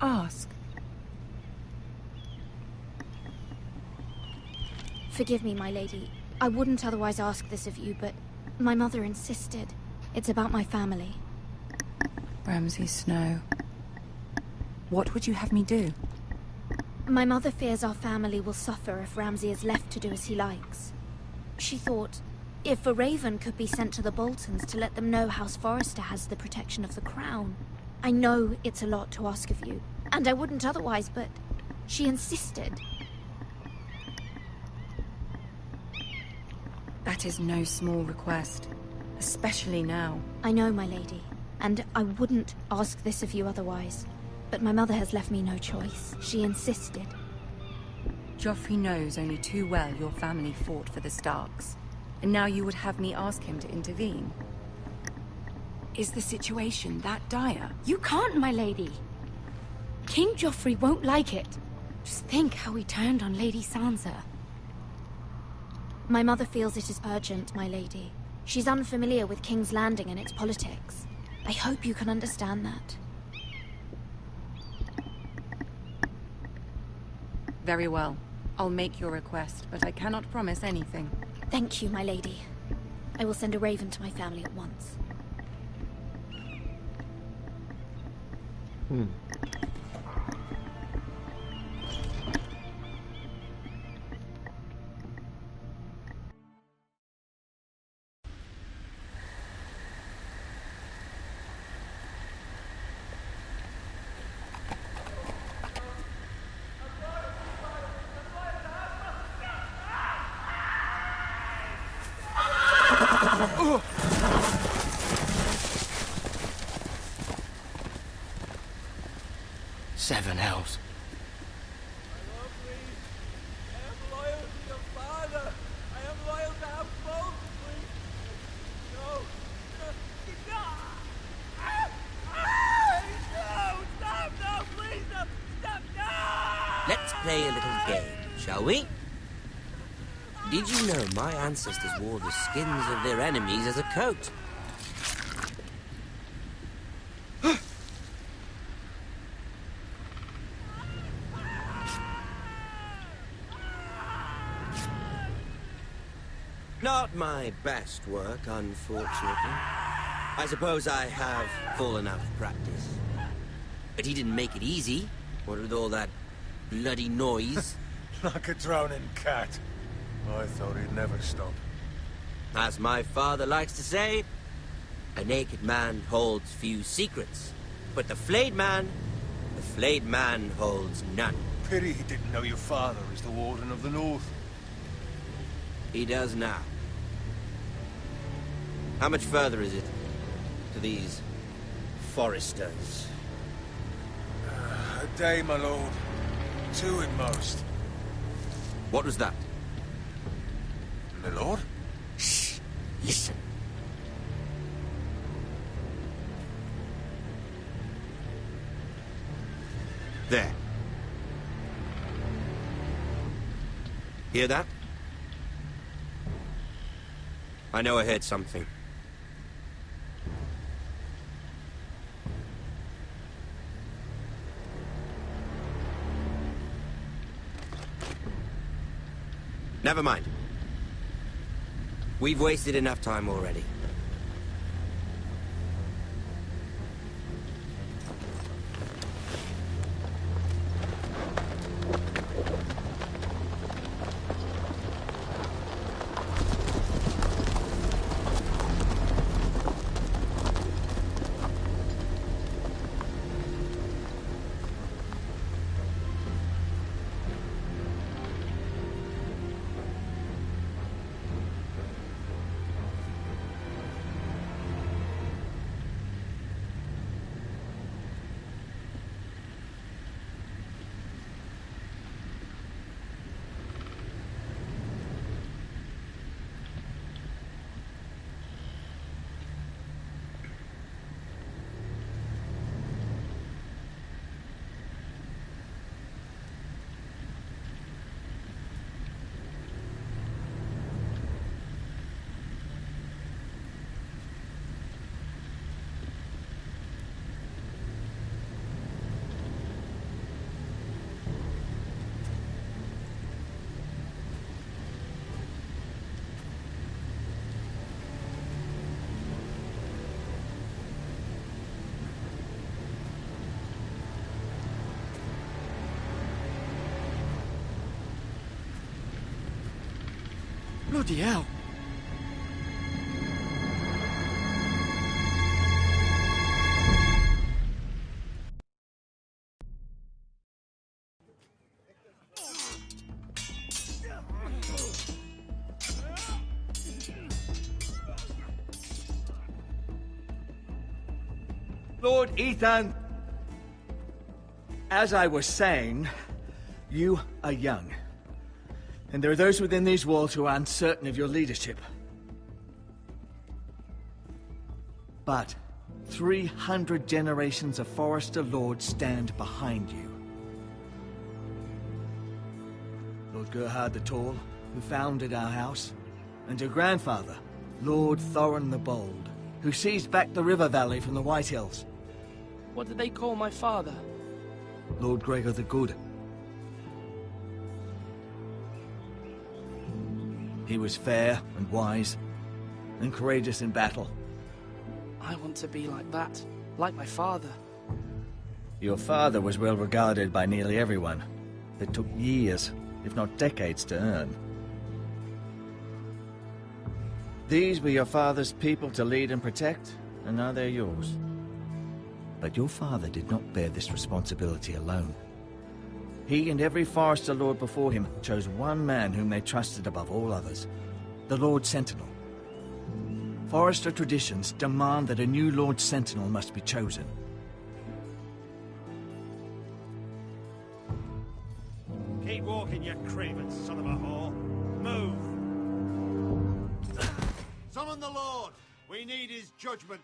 Ask. Forgive me, my lady. I wouldn't otherwise ask this of you, but my mother insisted. It's about my family. Ramsay Snow. What would you have me do? My mother fears our family will suffer if Ramsay is left to do as he likes. She thought, if a raven could be sent to the Boltons to let them know House Forrester has the protection of the crown. I know it's a lot to ask of you, and I wouldn't otherwise, but she insisted. That is no small request, especially now. I know, my lady, and I wouldn't ask this of you otherwise. But my mother has left me no choice. She insisted. Joffrey knows only too well your family fought for the Starks. And now you would have me ask him to intervene. Is the situation that dire? You can't, my lady. King Joffrey won't like it. Just think how he turned on Lady Sansa. My mother feels it is urgent, my lady. She's unfamiliar with King's Landing and its politics. I hope you can understand that. Very well. I'll make your request, but I cannot promise anything. Thank you, my lady. I will send a raven to my family at once. Let's play a little game, shall we? Did you know my ancestors wore the skins of their enemies as a coat? Not my best work, unfortunately. I suppose I have fallen out of practice. But he didn't make it easy, what with all that bloody noise. Like a drowning cat. I thought he'd never stop. As my father likes to say, a naked man holds few secrets. But the flayed man holds none. Pity he didn't know your father is the Warden of the North. He does now. How much further is it to these foresters? A day, my lord. 2 at most. What was that? My lord? Shh! Listen. There. Hear that? I know I heard something. Never mind. We've wasted enough time already. Bloody hell. Lord Ethan, as I was saying, you are young. And there are those within these walls who are uncertain of your leadership. But 300 generations of Forester Lords stand behind you. Lord Gerhard the Tall, who founded our house, and your grandfather, Lord Thorin the Bold, who seized back the river valley from the White Hills. What did they call my father? Lord Gregor the Good. He was fair and wise, and courageous in battle. I want to be like that, like my father. Your father was well regarded by nearly everyone. It took years, if not decades, to earn. These were your father's people to lead and protect, and now they're yours. But your father did not bear this responsibility alone. He and every Forester Lord before him chose one man whom they trusted above all others, the Lord Sentinel. Forester traditions demand that a new Lord Sentinel must be chosen. Keep walking, you craven son of a whore. Move! Summon the Lord! We need his judgment.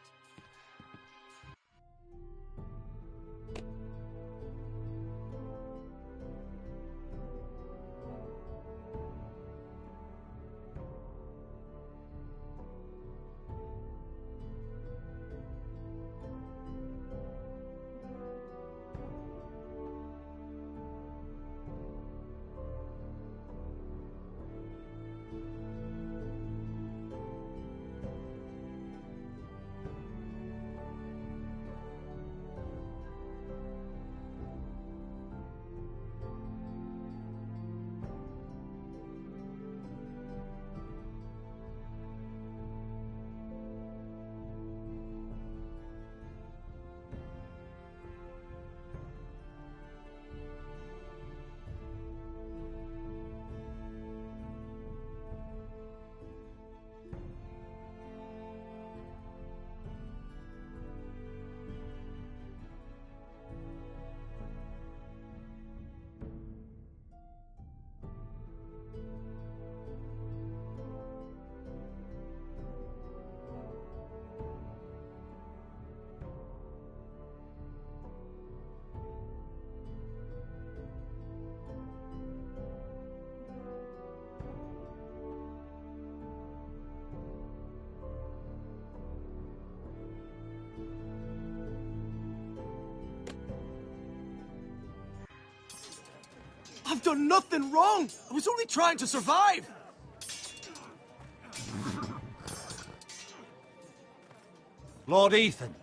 I've done nothing wrong. I was only trying to survive. Lord Ethan.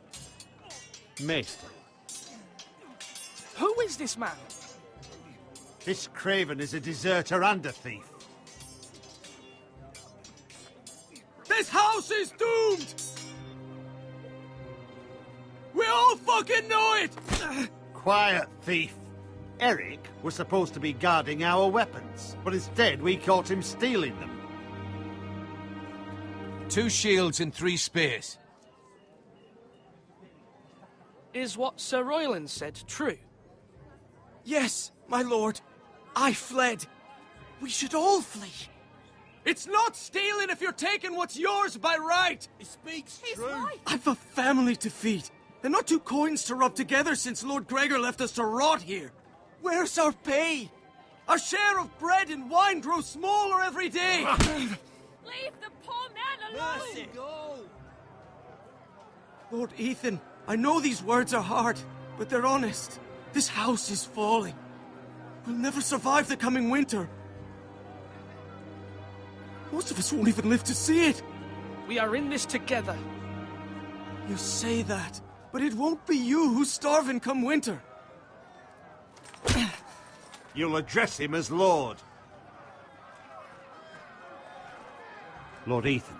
Maester. Who is this man? This craven is a deserter and a thief. This house is doomed! We all fucking know it! Quiet, thief. Eric was supposed to be guarding our weapons, but instead we caught him stealing them. 2 shields and 3 spears. Is what Sir Royland said true? Yes, my lord. I fled. We should all flee. It's not stealing if you're taking what's yours by right. He speaks true. I've a family to feed. And not 2 coins to rub together since Lord Gregor left us to rot here. Where's our pay? Our share of bread and wine grows smaller every day. Leave the poor man alone! Mercy, go! Lord Ethan, I know these words are hard, but they're honest. This house is falling. We'll never survive the coming winter. Most of us won't even live to see it. We are in this together. You say that, but it won't be you who's starving come winter. You'll address him as Lord. Lord Ethan,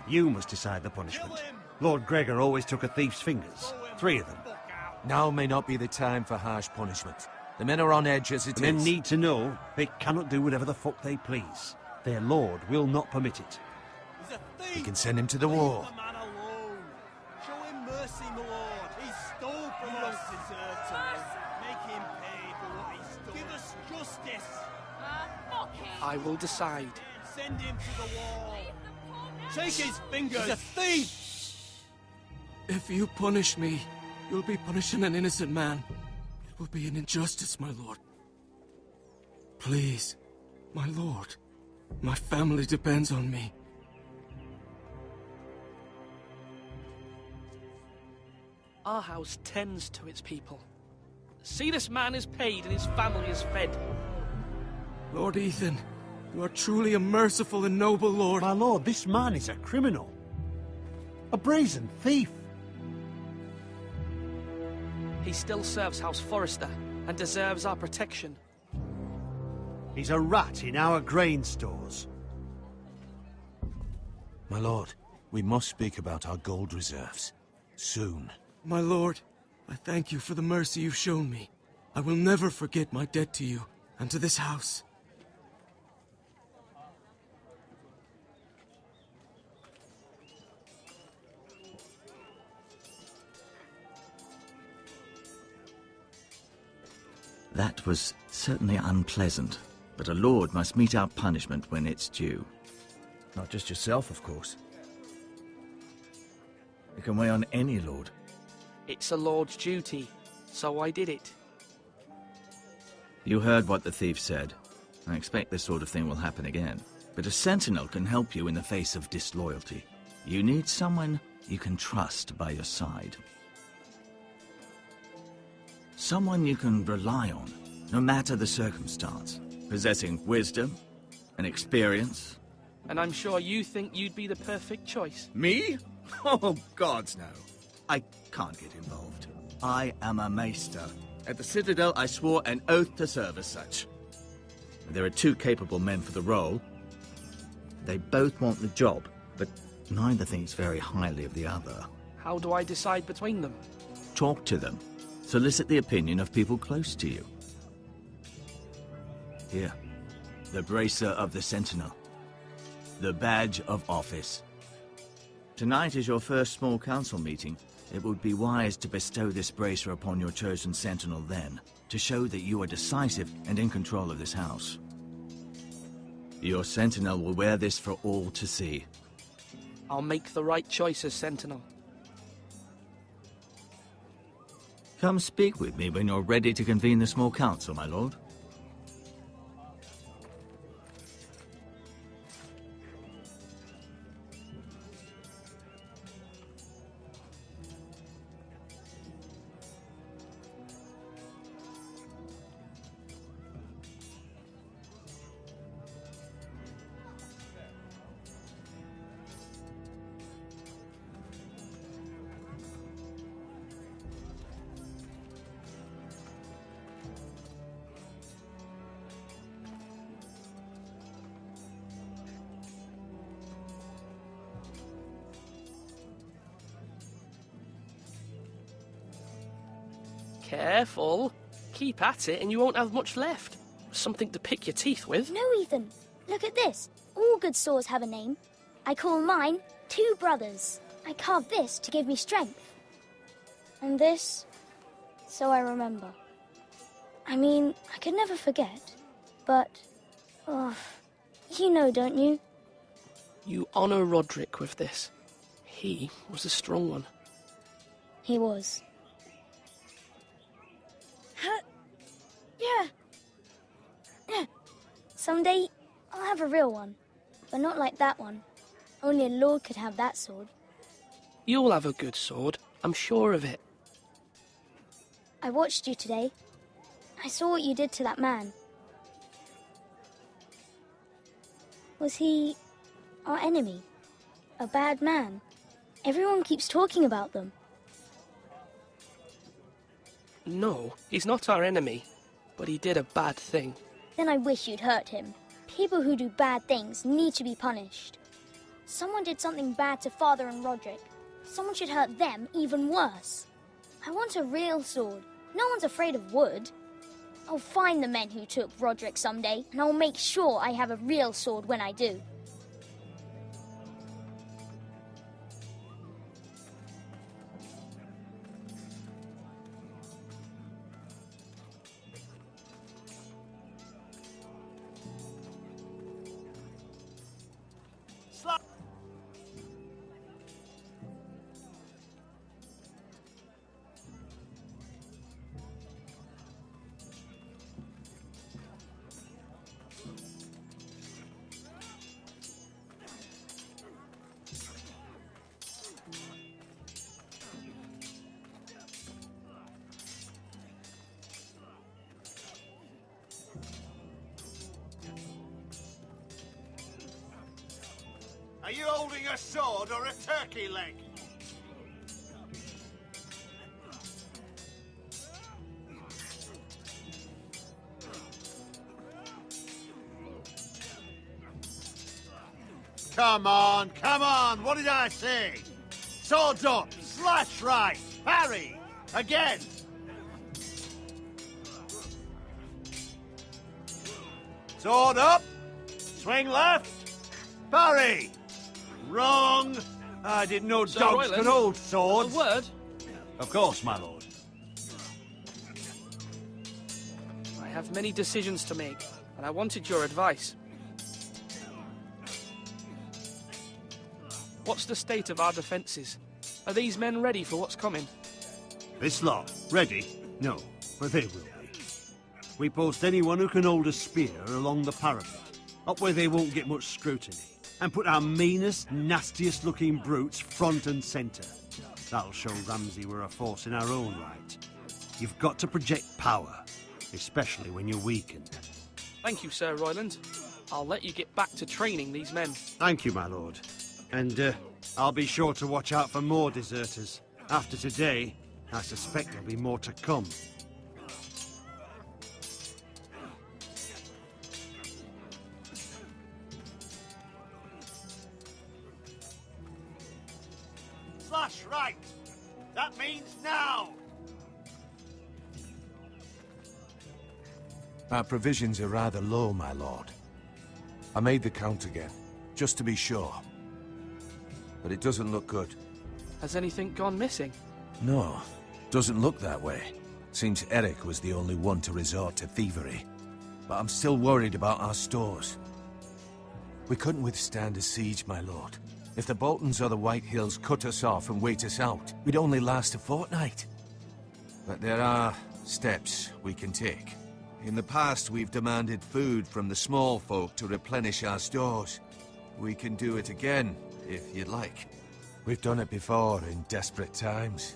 you must decide the punishment. Lord Gregor always took a thief's fingers. 3 of them. Now may not be the time for harsh punishment. The men are on edge as it The men is. need to know they cannot do whatever the fuck they please. Their lord will not permit it. He's a thief! We can send him to the war. Leave the man alone. Show him mercy, my lord. He stole from us. Don't deserve to. Make him pay for what he stole. Give us justice. Fuck him! I will decide. Send him to the wall. Take his fingers. He's a thief. If you punish me, you'll be punishing an innocent man. It will be an injustice, my lord. Please, my lord. My family depends on me. Our house tends to its people. See, this man is paid and his family is fed. Lord Ethan, you are truly a merciful and noble lord. My lord, this man is a criminal. A brazen thief. He still serves House Forrester and deserves our protection. He's a rat in our grain stores. My lord, we must speak about our gold reserves. Soon. My lord, I thank you for the mercy you've shown me. I will never forget my debt to you and to this house. That was certainly unpleasant, but a lord must mete out punishment when it's due. Not just yourself, of course. It can weigh on any lord. It's a lord's duty, so I did it. You heard what the thief said. I expect this sort of thing will happen again. But a sentinel can help you in the face of disloyalty. You need someone you can trust by your side. Someone you can rely on, no matter the circumstance. Possessing wisdom and experience. And I'm sure you think you'd be the perfect choice. Me? Oh, gods no. I can't get involved. I am a maester. At the Citadel, I swore an oath to serve as such. There are 2 capable men for the role. They both want the job, but neither thinks very highly of the other. How do I decide between them? Talk to them. Solicit the opinion of people close to you. Here, the bracer of the Sentinel. The badge of office. Tonight is your first small council meeting. It would be wise to bestow this bracer upon your chosen Sentinel then, to show that you are decisive and in control of this house. Your Sentinel will wear this for all to see. I'll make the right choice as Sentinel. Come speak with me when you're ready to convene the small council, my lord. Careful. Keep at it and you won't have much left. Something to pick your teeth with. No, Ethan. Look at this. All good swords have a name. I call mine Two Brothers. I carved this to give me strength. And this, so I remember. I mean, I could never forget. But, you know, don't you? You honour Roderick with this. He was a strong one. He was. Yeah. Someday, I'll have a real one. But not like that one. Only a lord could have that sword. You'll have a good sword. I'm sure of it. I watched you today. I saw what you did to that man. Was he our enemy? A bad man? Everyone keeps talking about them. No, he's not our enemy. But he did a bad thing. Then I wish you'd hurt him. People who do bad things need to be punished. Someone did something bad to Father and Roderick. Someone should hurt them even worse. I want a real sword. No one's afraid of wood. I'll find the men who took Roderick someday, and I'll make sure I have a real sword when I do. Are you holding a sword or a turkey leg? Come on, come on! What did I say? Swords up! Slash right! Parry! Again! Sword up! Swing left! Parry! Wrong! I didn't know Sir dogs Royland, could hold swords. A word? Of course, my lord. I have many decisions to make, and I wanted your advice. What's the state of our defences? Are these men ready for what's coming? This lot, ready? No, but they will be. We post anyone who can hold a spear along the parapet, up where they won't get much scrutiny, and put our meanest, nastiest looking brutes front and centre. That'll show Ramsay we're a force in our own right. You've got to project power, especially when you're weakened. Thank you, Sir Royland. I'll let you get back to training these men. Thank you, my lord. And I'll be sure to watch out for more deserters. After today, I suspect there'll be more to come. Slash right! That means now! Our provisions are rather low, my lord. I made the count again, just to be sure. But it doesn't look good. Has anything gone missing? No, doesn't look that way. Seems Eric was the only one to resort to thievery. But I'm still worried about our stores. We couldn't withstand a siege, my lord. If the Boltons or the White Hills cut us off and wait us out, we'd only last a fortnight. But there are steps we can take. In the past, we've demanded food from the small folk to replenish our stores. We can do it again, if you'd like. We've done it before in desperate times.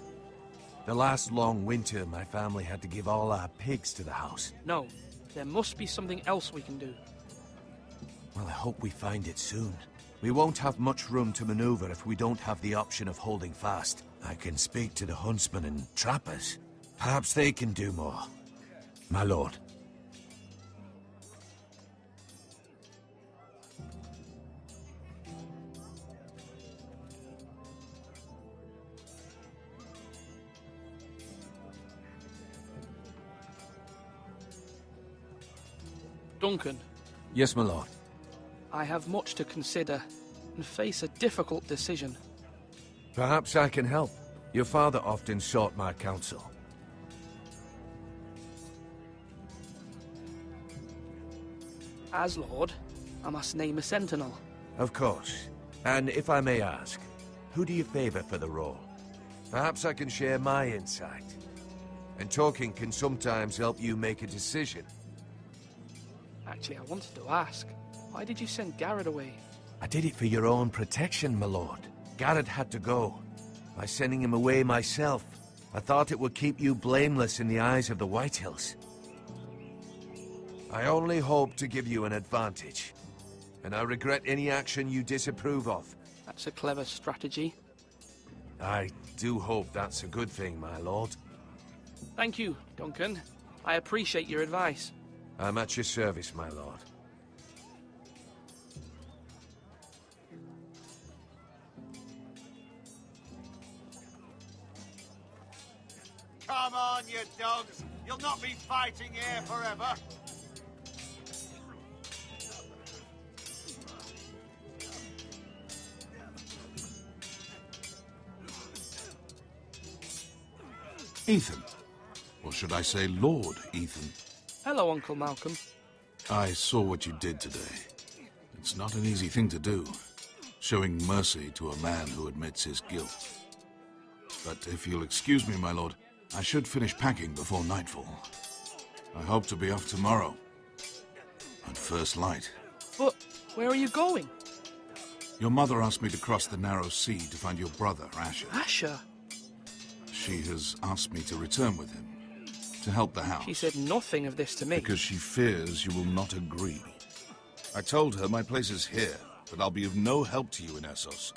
The last long winter, my family had to give all our pigs to the house. No, there must be something else we can do. Well, I hope we find it soon. We won't have much room to maneuver if we don't have the option of holding fast. I can speak to the huntsmen and trappers. Perhaps they can do more. My lord. Duncan. Yes, my lord. I have much to consider and face a difficult decision. Perhaps I can help. Your father often sought my counsel. As Lord, I must name a sentinel. Of course. And if I may ask, who do you favor for the role? Perhaps I can share my insight. And talking can sometimes help you make a decision. Actually, I wanted to ask, why did you send Garrett away? I did it for your own protection, my lord. Garrett had to go. By sending him away myself, I thought it would keep you blameless in the eyes of the Whitehills. I only hope to give you an advantage, and I regret any action you disapprove of. That's a clever strategy. I do hope that's a good thing, my lord. Thank you, Duncan. I appreciate your advice. I'm at your service, my lord. Come on, you dogs! You'll not be fighting here forever! Ethan. Or should I say Lord Ethan? Hello, Uncle Malcolm. I saw what you did today. It's not an easy thing to do, showing mercy to a man who admits his guilt. But if you'll excuse me, my lord, I should finish packing before nightfall. I hope to be off tomorrow. At first light. But where are you going? Your mother asked me to cross the narrow sea to find your brother, Asher. Asher? She has asked me to return with him, to help the house. She said nothing of this to me. Because she fears you will not agree. I told her my place is here, that I'll be of no help to you in Essos.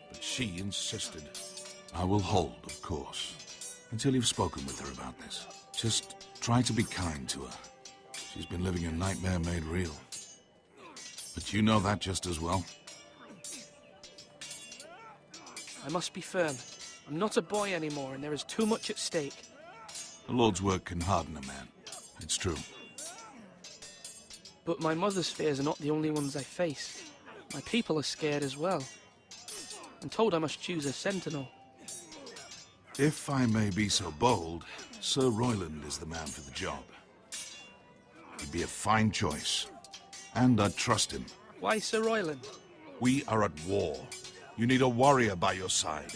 But she insisted. I will hold, of course, until you've spoken with her about this. Just try to be kind to her. She's been living a nightmare made real. But you know that just as well. I must be firm. I'm not a boy anymore, and there is too much at stake. The Lord's work can harden a man. It's true. But my mother's fears are not the only ones I face. My people are scared as well. I'm told I must choose a sentinel. If I may be so bold, Sir Royland is the man for the job. He'd be a fine choice. And I'd trust him. Why Sir Royland? We are at war. You need a warrior by your side.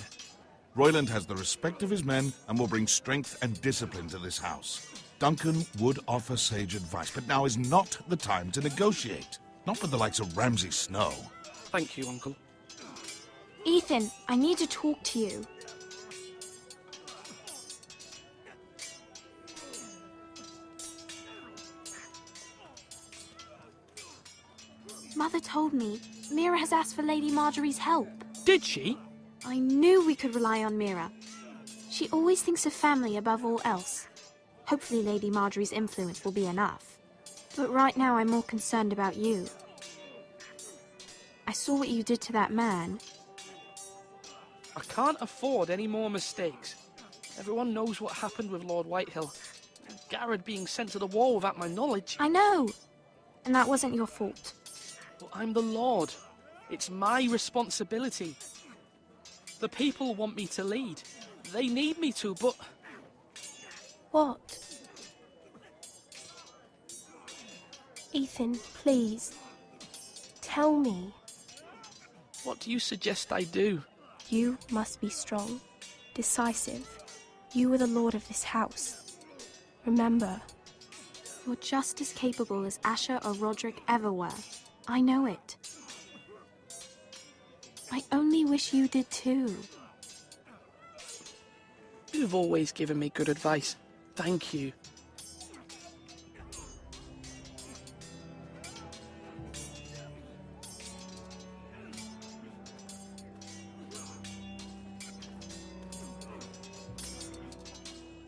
Royland has the respect of his men and will bring strength and discipline to this house. Duncan would offer sage advice, but now is not the time to negotiate. Not with the likes of Ramsay Snow. Thank you, Uncle. Ethan, I need to talk to you. Mother told me Mira has asked for Lady Marjorie's help. Did she? I knew we could rely on Mira. She always thinks of family above all else. Hopefully Lady Marjorie's influence will be enough. But right now I'm more concerned about you. I saw what you did to that man. I can't afford any more mistakes. Everyone knows what happened with Lord Whitehill. Garrett being sent to the war without my knowledge. I know. And that wasn't your fault. But I'm the Lord. It's my responsibility. The people want me to lead. They need me to, but... What? Ethan, please. Tell me. What do you suggest I do? You must be strong, decisive. You are the lord of this house. Remember. You're just as capable as Asher or Roderick ever were. I know it. I only wish you did too. You've always given me good advice. Thank you.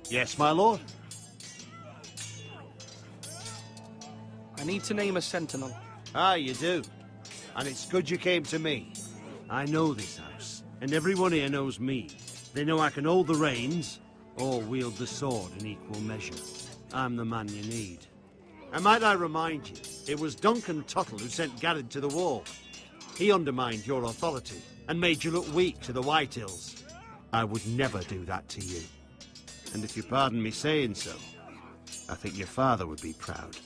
Yes, my lord? I need to name a sentinel. Ah, you do. And it's good you came to me. I know this house, and everyone here knows me. They know I can hold the reins, or wield the sword in equal measure. I'm the man you need. And might I remind you, It was Duncan Tuttle who sent Garrett to the wall. He undermined your authority and made you look weak to the Whitehills. I would never do that to you. And if you pardon me saying so, I think your father would be proud,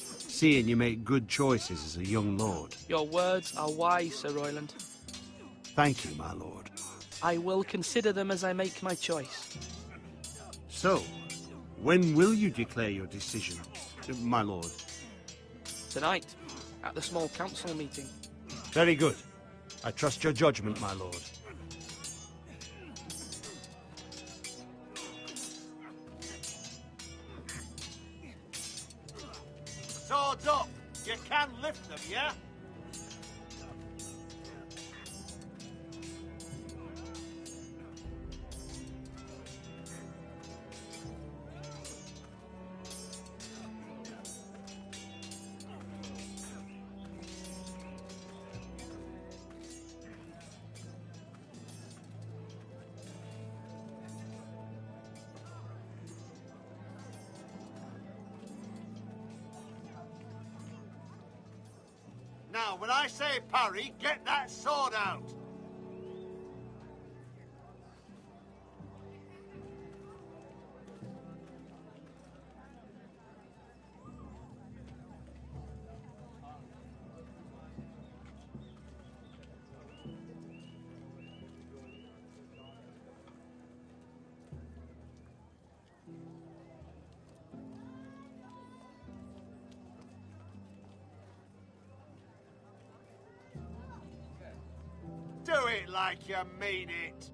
seeing you make good choices as a young lord. Your words are wise, Sir Royland. Thank you, my lord. I will consider them as I make my choice. So, when will you declare your decision, my lord? Tonight, at the small council meeting. Very good. I trust your judgment, my lord. Swords up! You can lift them, yeah? Now, when I say parry, get that sword out! Do it like you mean it.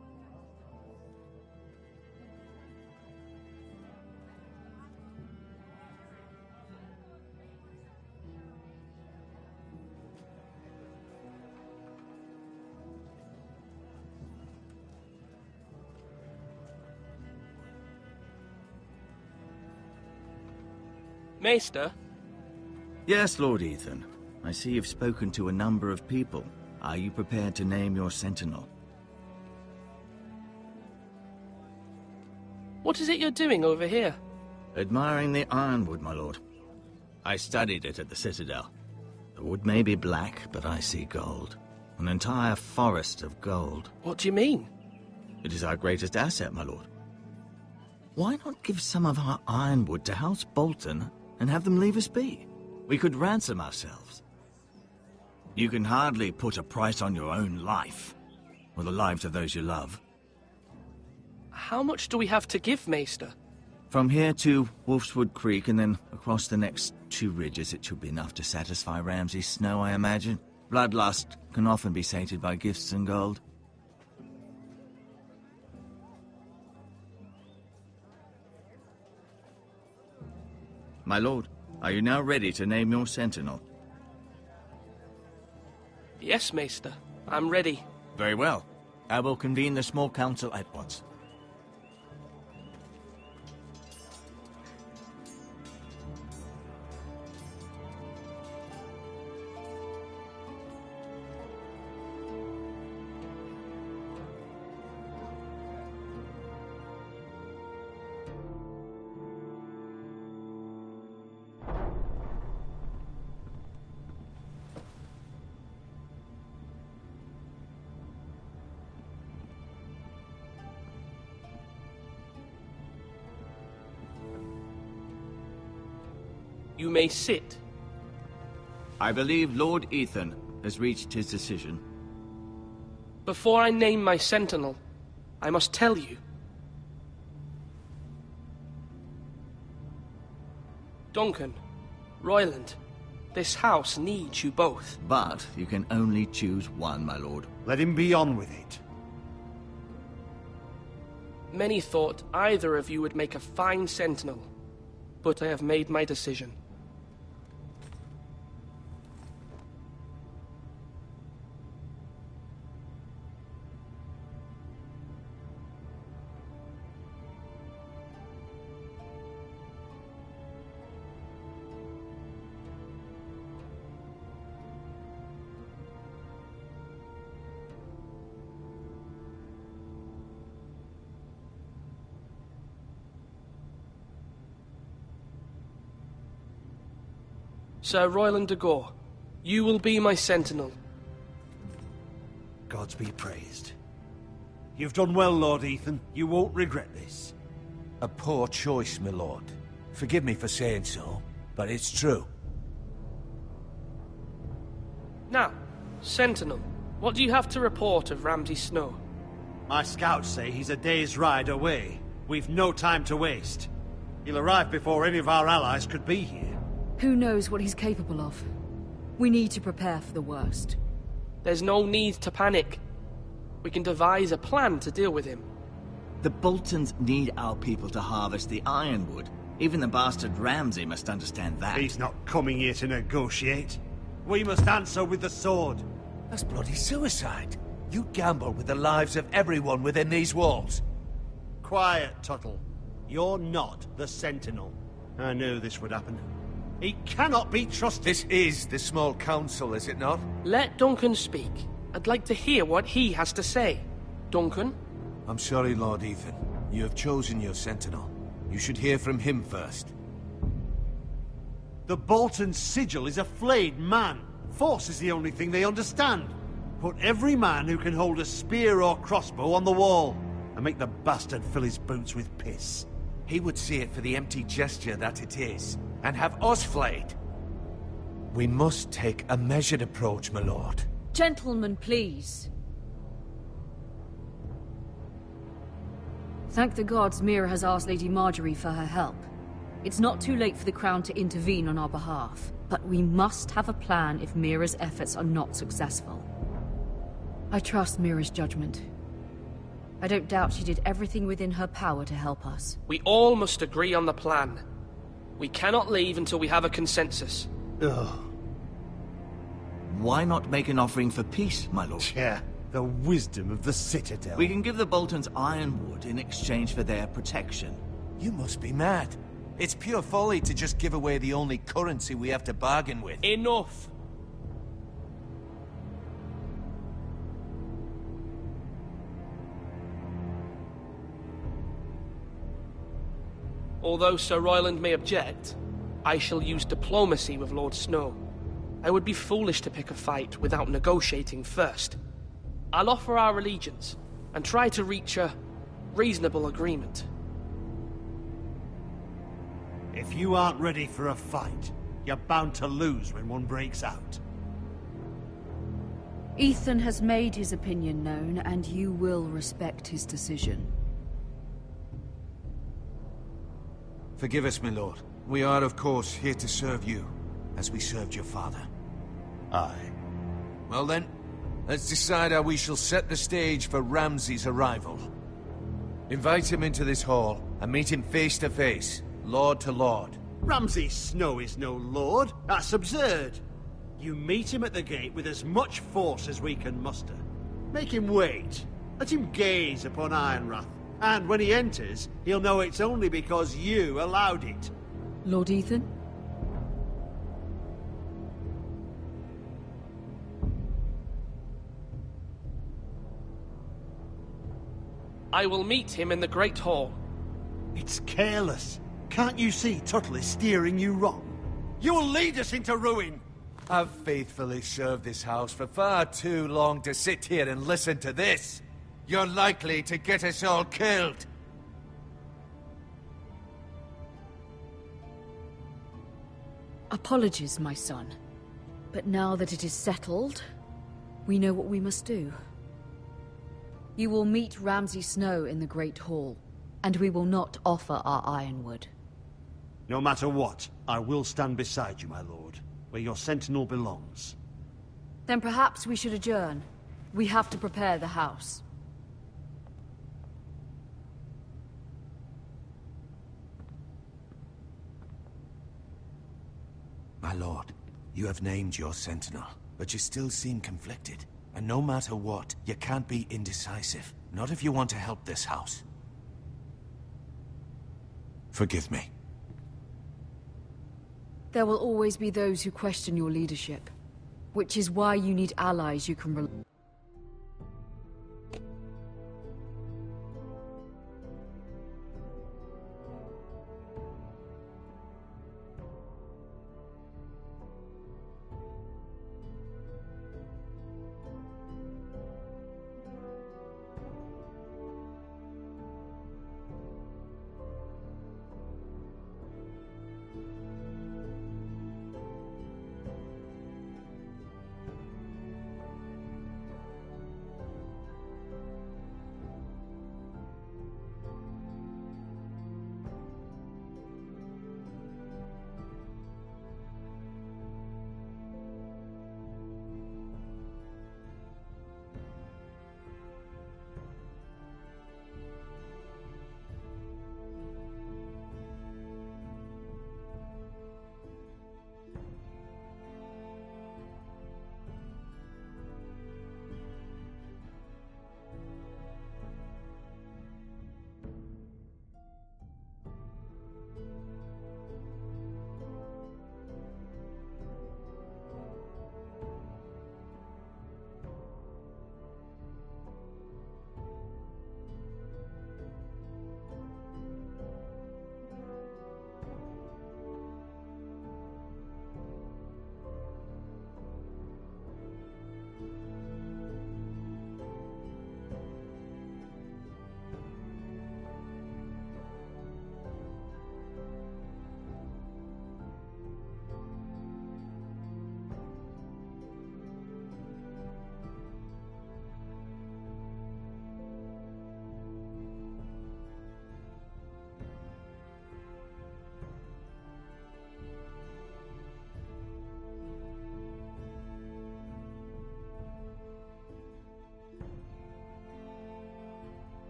Maester? Yes, Lord Ethan. I see you've spoken to a number of people. Are you prepared to name your sentinel? What is it you're doing over here? Admiring the ironwood, my lord. I studied it at the Citadel. The wood may be black, but I see gold. An entire forest of gold. What do you mean? It is our greatest asset, my lord. Why not give some of our ironwood to House Bolton and have them leave us be? We could ransom ourselves. You can hardly put a price on your own life, or the lives of those you love. How much do we have to give, Maester? From here to Wolfswood Creek and then across the next 2 ridges, it should be enough to satisfy Ramsay Snow, I imagine. Bloodlust can often be sated by gifts and gold. My lord, are you now ready to name your sentinel? Yes, Maester. I'm ready. Very well. I will convene the small council at once. You may sit. I believe Lord Ethan has reached his decision. Before I name my sentinel, I must tell you. Duncan, Royland, this house needs you both. But you can only choose one, my lord. Let him be on with it. Many thought either of you would make a fine sentinel, but I have made my decision. Sir Royland de Gore, you will be my sentinel. Gods be praised. You've done well, Lord Ethan. You won't regret this. A poor choice, my lord. Forgive me for saying so, but it's true. Now, Sentinel, what do you have to report of Ramsay Snow? My scouts say he's a day's ride away. We've no time to waste. He'll arrive before any of our allies could be here. Who knows what he's capable of? We need to prepare for the worst. There's no need to panic. We can devise a plan to deal with him. The Boltons need our people to harvest the ironwood. Even the bastard Ramsay must understand that. He's not coming here to negotiate. We must answer with the sword. That's bloody suicide. You gamble with the lives of everyone within these walls. Quiet, Tuttle. You're not the Sentinel. I knew this would happen. He cannot be trusted. This is the small council, is it not? Let Duncan speak. I'd like to hear what he has to say. Duncan? I'm sorry, Lord Ethan. You have chosen your sentinel. You should hear from him first. The Bolton sigil is a flayed man. Force is the only thing they understand. Put every man who can hold a spear or crossbow on the wall, and make the bastard fill his boots with piss. He would see it for the empty gesture that it is, and have us flayed. We must take a measured approach, my lord. Gentlemen, please. Thank the gods Mira has asked Lady Marjorie for her help. It's not too late for the Crown to intervene on our behalf, but we must have a plan if Mira's efforts are not successful. I trust Mira's judgment. I don't doubt she did everything within her power to help us. We all must agree on the plan. We cannot leave until we have a consensus. Ugh. Why not make an offering for peace, my lord? Yeah, the wisdom of the Citadel. We can give the Boltons ironwood in exchange for their protection. You must be mad. It's pure folly to just give away the only currency we have to bargain with. Enough! Although Sir Royland may object, I shall use diplomacy with Lord Snow. I would be foolish to pick a fight without negotiating first. I'll offer our allegiance, and try to reach a reasonable agreement. If you aren't ready for a fight, you're bound to lose when one breaks out. Ethan has made his opinion known, and you will respect his decision. Forgive us, my lord. We are, of course, here to serve you, as we served your father. Aye. Well then, let's decide how we shall set the stage for Ramsay's arrival. Invite him into this hall, and meet him face to face, lord to lord. Ramsay Snow is no lord. That's absurd. You meet him at the gate with as much force as we can muster. Make him wait. Let him gaze upon Ironrath. And when he enters, he'll know it's only because you allowed it. Lord Ethan? I will meet him in the Great Hall. It's careless. Can't you see Tuttle is steering you wrong? You will lead us into ruin! I've faithfully served this house for far too long to sit here and listen to this. You're likely to get us all killed. Apologies, my son. But now that it is settled, we know what we must do. You will meet Ramsay Snow in the Great Hall, and we will not offer our ironwood. No matter what, I will stand beside you, my lord, where your sentinel belongs. Then perhaps we should adjourn. We have to prepare the house. My lord, you have named your sentinel, but you still seem conflicted. And no matter what, you can't be indecisive. Not if you want to help this house. Forgive me. There will always be those who question your leadership, which is why you need allies you can rely on.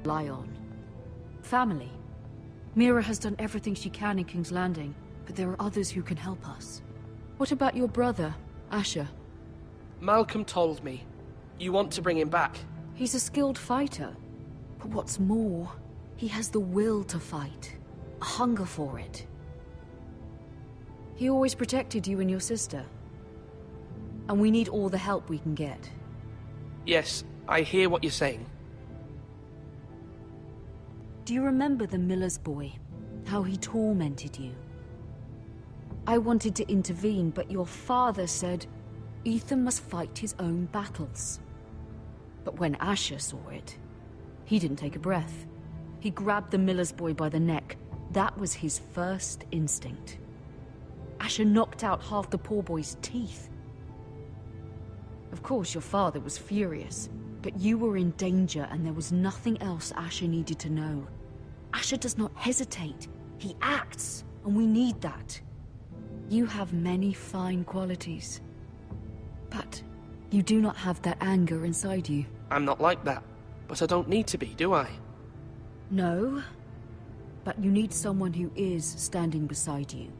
rely on. Family. Mira has done everything she can in King's Landing, but there are others who can help us. What about your brother, Asher? Malcolm told me. You want to bring him back? He's a skilled fighter. But what's more, he has the will to fight. A hunger for it. He always protected you and your sister. And we need all the help we can get. Yes, I hear what you're saying. Do you remember the miller's boy? How he tormented you? I wanted to intervene, but your father said Ethan must fight his own battles. But when Asher saw it, he didn't take a breath. He grabbed the miller's boy by the neck. That was his first instinct. Asher knocked out half the poor boy's teeth. Of course, your father was furious, but you were in danger and there was nothing else Asher needed to know. Asher does not hesitate. He acts, and we need that. You have many fine qualities, but you do not have that anger inside you. I'm not like that, but I don't need to be, do I? No, but you need someone who is standing beside you.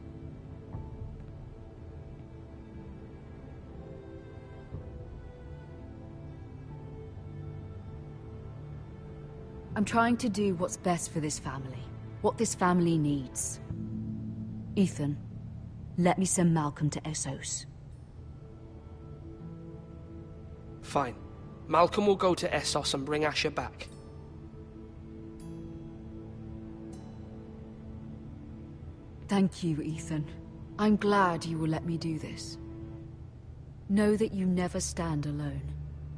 I'm trying to do what's best for this family, what this family needs. Ethan, let me send Malcolm to Essos. Fine. Malcolm will go to Essos and bring Asher back. Thank you, Ethan. I'm glad you will let me do this. Know that you never stand alone.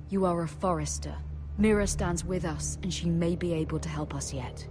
You are a Forrester. Mira stands with us, and she may be able to help us yet.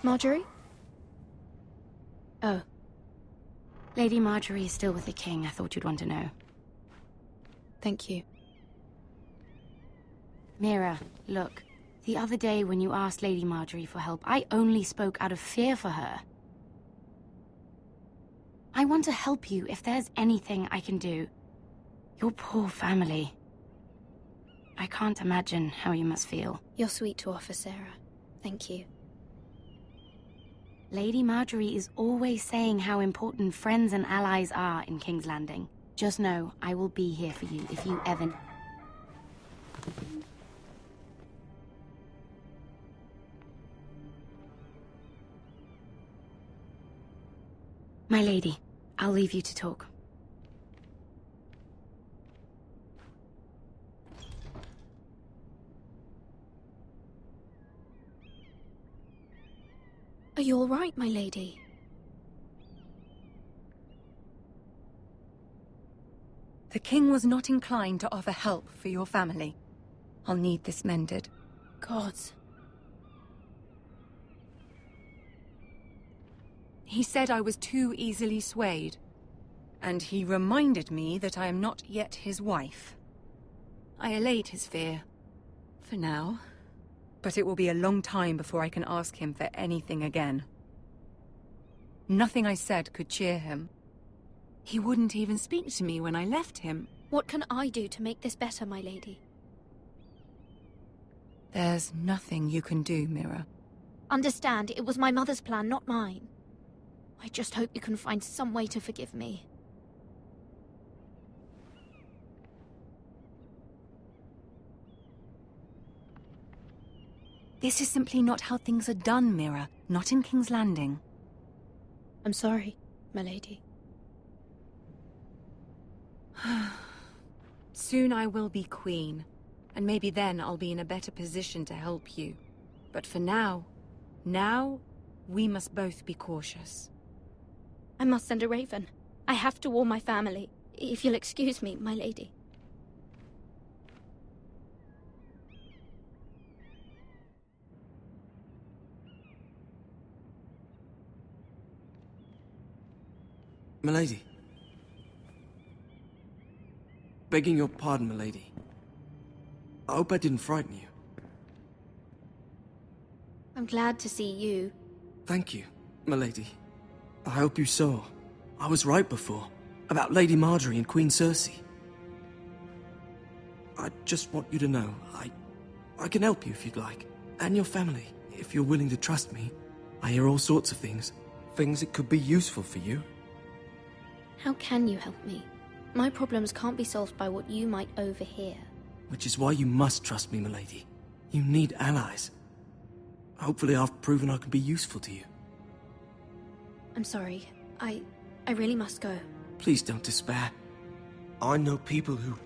Marjorie? Oh. Lady Marjorie is still with the king. I thought you'd want to know. Thank you. Mira, look. The other day when you asked Lady Marjorie for help, I only spoke out of fear for her. I want to help you if there's anything I can do. Your poor family. I can't imagine how you must feel. You're sweet to offer, Sarah. Thank you. Lady Marjorie is always saying how important friends and allies are in King's Landing. Just know, I will be here for you if you ever... My lady, I'll leave you to talk. Are you all right, my lady? The king was not inclined to offer help for your family. I'll need this mended. Gods. He said I was too easily swayed. And he reminded me that I am not yet his wife. I allayed his fear. For now. But it will be a long time before I can ask him for anything again. Nothing I said could cheer him. He wouldn't even speak to me when I left him. What can I do to make this better, my lady? There's nothing you can do, Mira. Understand, it was my mother's plan, not mine. I just hope you can find some way to forgive me. This is simply not how things are done, Mira. Not in King's Landing. I'm sorry, my lady. Soon I will be queen, and maybe then I'll be in a better position to help you. But for now, we must both be cautious. I must send a raven. I have to warn my family. If you'll excuse me, my lady. Milady. Begging your pardon, milady. I hope I didn't frighten you. I'm glad to see you. Thank you, milady. I hope you saw. I was right before. About Lady Marjorie and Queen Cersei. I just want you to know, I can help you if you'd like. And your family, if you're willing to trust me. I hear all sorts of things. Things that could be useful for you. How can you help me? My problems can't be solved by what you might overhear. Which is why you must trust me, milady. You need allies. Hopefully I've proven I can be useful to you. I'm sorry. I really must go. Please don't despair. I know people who...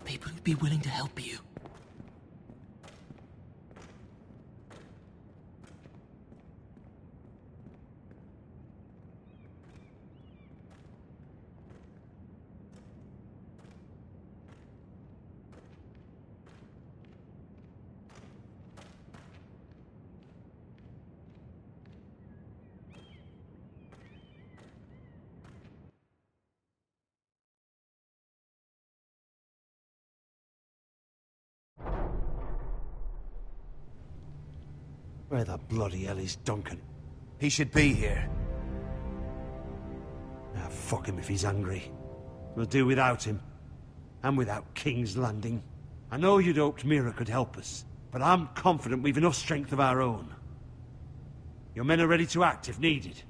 People who'd be willing to help you. Where the bloody hell is Duncan? He should be here. Ah, fuck him if he's hungry. We'll do without him. And without King's Landing. I know you'd hoped Mira could help us, but I'm confident we've enough strength of our own. Your men are ready to act if needed.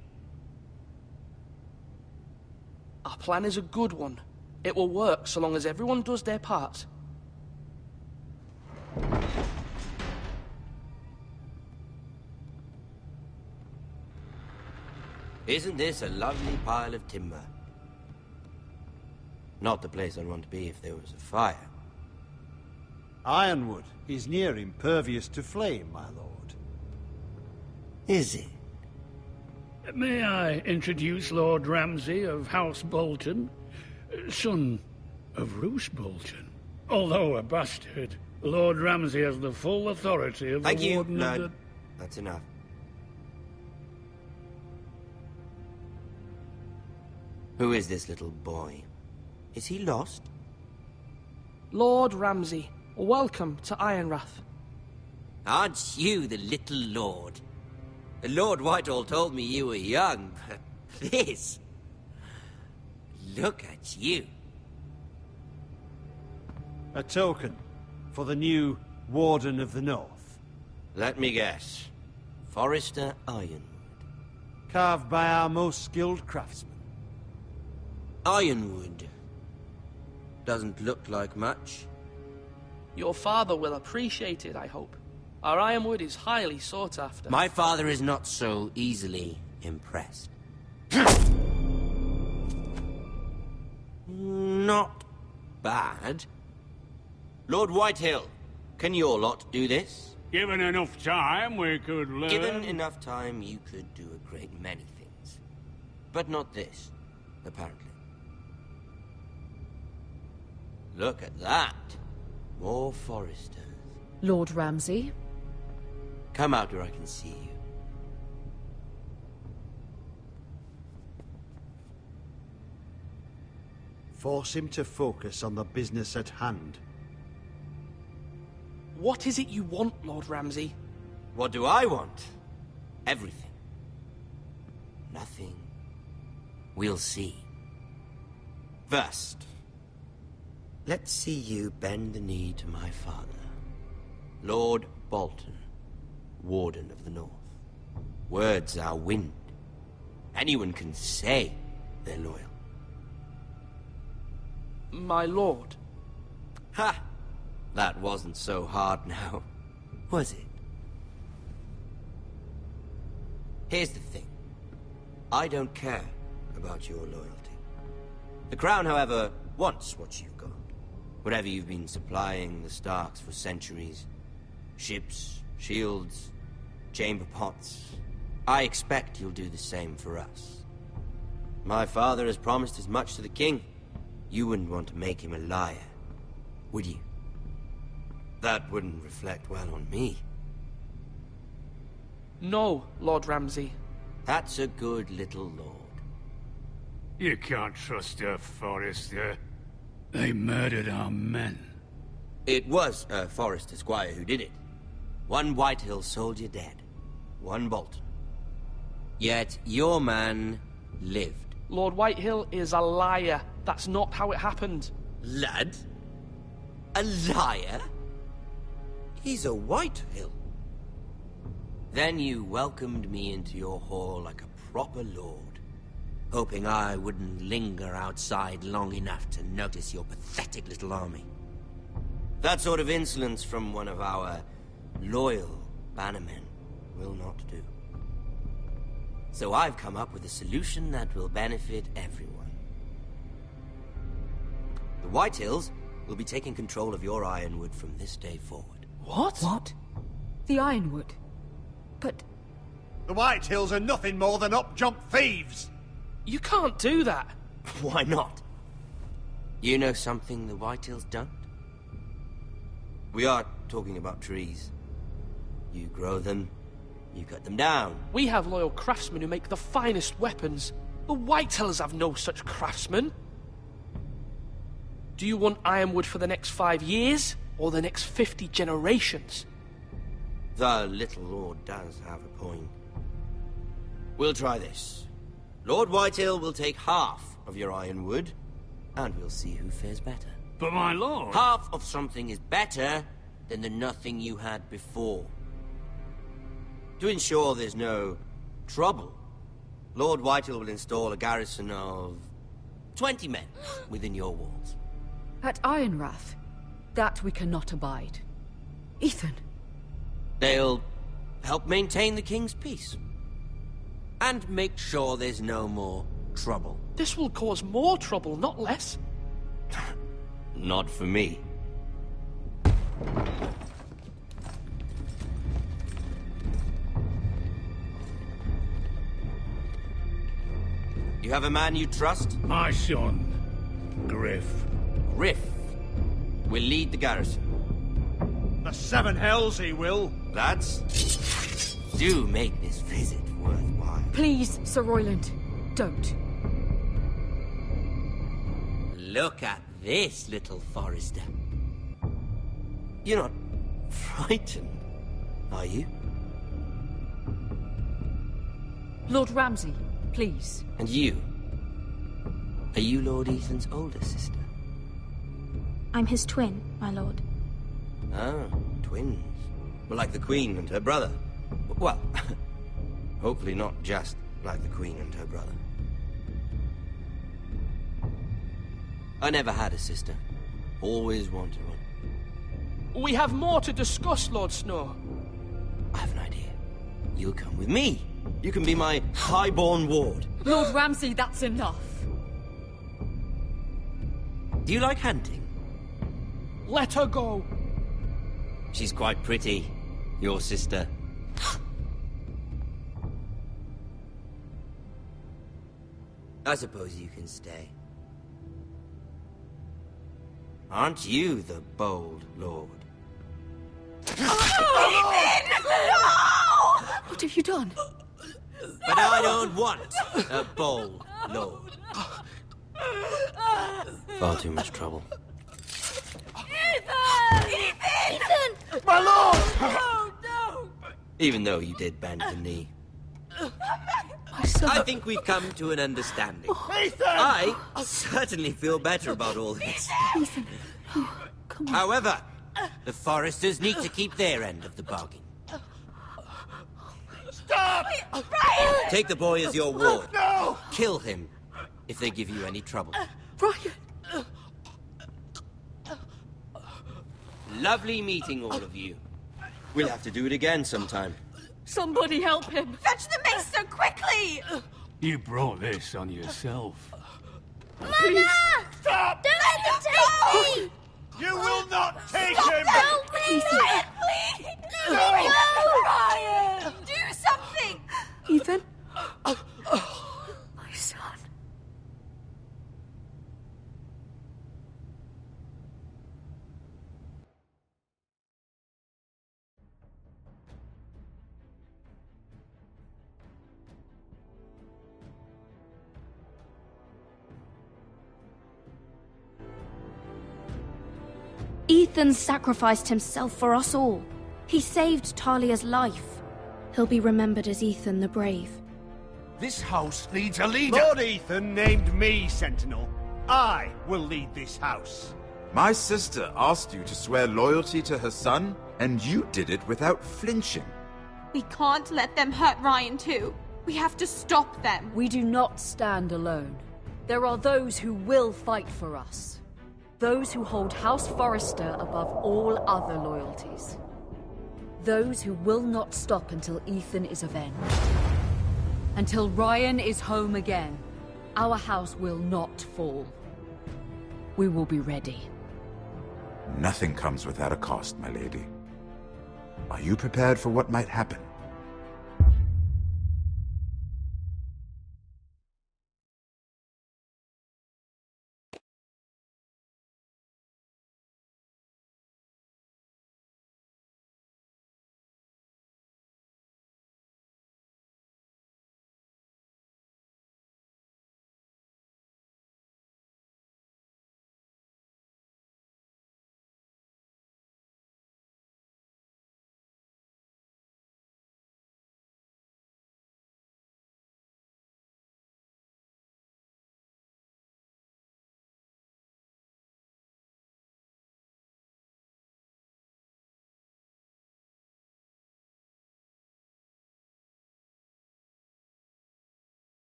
Our plan is a good one. It will work so long as everyone does their part. Isn't this a lovely pile of timber? Not the place I'd want to be if there was a fire. Ironwood is near impervious to flame, my lord. Is it? May I introduce Lord Ramsay of House Bolton, son of Roose Bolton. Although a bastard, Lord Ramsay has the full authority of Thank the you, Warden of Lord. the... That's enough. Who is this little boy? Is he lost? Lord Ramsay, welcome to Ironrath. Aren't you the little lord? Lord Whitehall told me you were young, but this... Look at you. A token for the new Warden of the North. Let me guess. Forrester Ironwood. Carved by our most skilled craftsmen. Ironwood. Doesn't look like much. Your father will appreciate it, I hope. Our ironwood is highly sought after. My father is not so easily impressed. Not bad. Lord Whitehill, can your lot do this? Given enough time, we could learn... Given enough time, you could do a great many things. But not this, apparently. Look at that. More Foresters. Lord Ramsay? Come out where I can see you. Force him to focus on the business at hand. What is it you want, Lord Ramsay? What do I want? Everything. Nothing. We'll see. First, Let's see you bend the knee to my father, Lord Bolton, Warden of the North. Words are wind. Anyone can say they're loyal. My lord. Ha! That wasn't so hard now, was it? Here's the thing. I don't care about your loyalty. The Crown, however, wants what you've got. Whatever you've been supplying the Starks for centuries. Ships, shields, chamber pots. I expect you'll do the same for us. My father has promised as much to the king. You wouldn't want to make him a liar, would you? That wouldn't reflect well on me. No, Lord Ramsay. That's a good little lord. You can't trust her, Forrester. They murdered our men. It was a Forrester squire who did it. One Whitehill soldier dead. One Bolton. Yet your man lived. Lord Whitehill is a liar. That's not how it happened. Lad? A liar? He's a Whitehill. Then you welcomed me into your hall like a proper lord, hoping I wouldn't linger outside long enough to notice your pathetic little army. That sort of insolence from one of our loyal bannermen will not do. So I've come up with a solution that will benefit everyone. The Whitehills will be taking control of your Ironwood from this day forward. What? What? The Ironwood? But... The Whitehills are nothing more than up-jump thieves! You can't do that! Why not? You know something the Whitehills don't? We are talking about trees. You grow them, you cut them down. We have loyal craftsmen who make the finest weapons. The Whitehills have no such craftsmen. Do you want Ironwood for the next 5 years, or the next 50 generations? The little lord does have a point. We'll try this. Lord Whitehill will take half of your Ironwood, and we'll see who fares better. But my lord... Half of something is better than the nothing you had before. To ensure there's no trouble, Lord Whitehill will install a garrison of 20 men within your walls. At Ironrath? That we cannot abide. Ethan! They'll help maintain the king's peace. And make sure there's no more trouble. This will cause more trouble, not less. Not for me. You have a man you trust? My son, Griff. Griff will lead the garrison. The seven hells he will. Lads, do make this visit worthwhile. Please, Sir Royland, don't. Look at this, little Forrester. You're not frightened, are you? Lord Ramsay, please. And you? Are you Lord Ethan's older sister? I'm his twin, my lord. Ah, twins. Well, like the Queen and her brother. Well, hopefully not just like the Queen and her brother. I never had a sister. Always wanted one. We have more to discuss, Lord Snow. I have an idea. You'll come with me. You can be my highborn ward. Lord Ramsay, that's enough. Do you like hunting? Let her go. She's quite pretty, your sister. I suppose you can stay. Aren't you the bold lord? What have you done? But I don't want a bold lord. Far too much trouble. Ethan! My lord! No, no! Even though you did bend the knee. I think we've come to an understanding. I certainly feel better about all this. Come on. However, the Foresters need to keep their end of the bargain. Stop! Ryan! Take the boy as your ward. No! Kill him if they give you any trouble. Ryan! Lovely meeting all of you. We'll have to do it again sometime. Somebody help him! Fetch the maester quickly! You brought this on yourself. Mother! Stop! Don't let them take me! You will not take him! Help me! Ryan, please! No! Ryan! Do something! Ethan? My son. Ethan sacrificed himself for us all. He saved Talia's life. He'll be remembered as Ethan the Brave. This house needs a leader. Lord Ethan named me Sentinel. I will lead this house. My sister asked you to swear loyalty to her son, and you did it without flinching. We can't let them hurt Ryan too. We have to stop them. We do not stand alone. There are those who will fight for us. Those who hold House Forrester above all other loyalties. Those who will not stop until Ethan is avenged. Until Ryan is home again, our house will not fall. We will be ready. Nothing comes without a cost, my lady. Are you prepared for what might happen?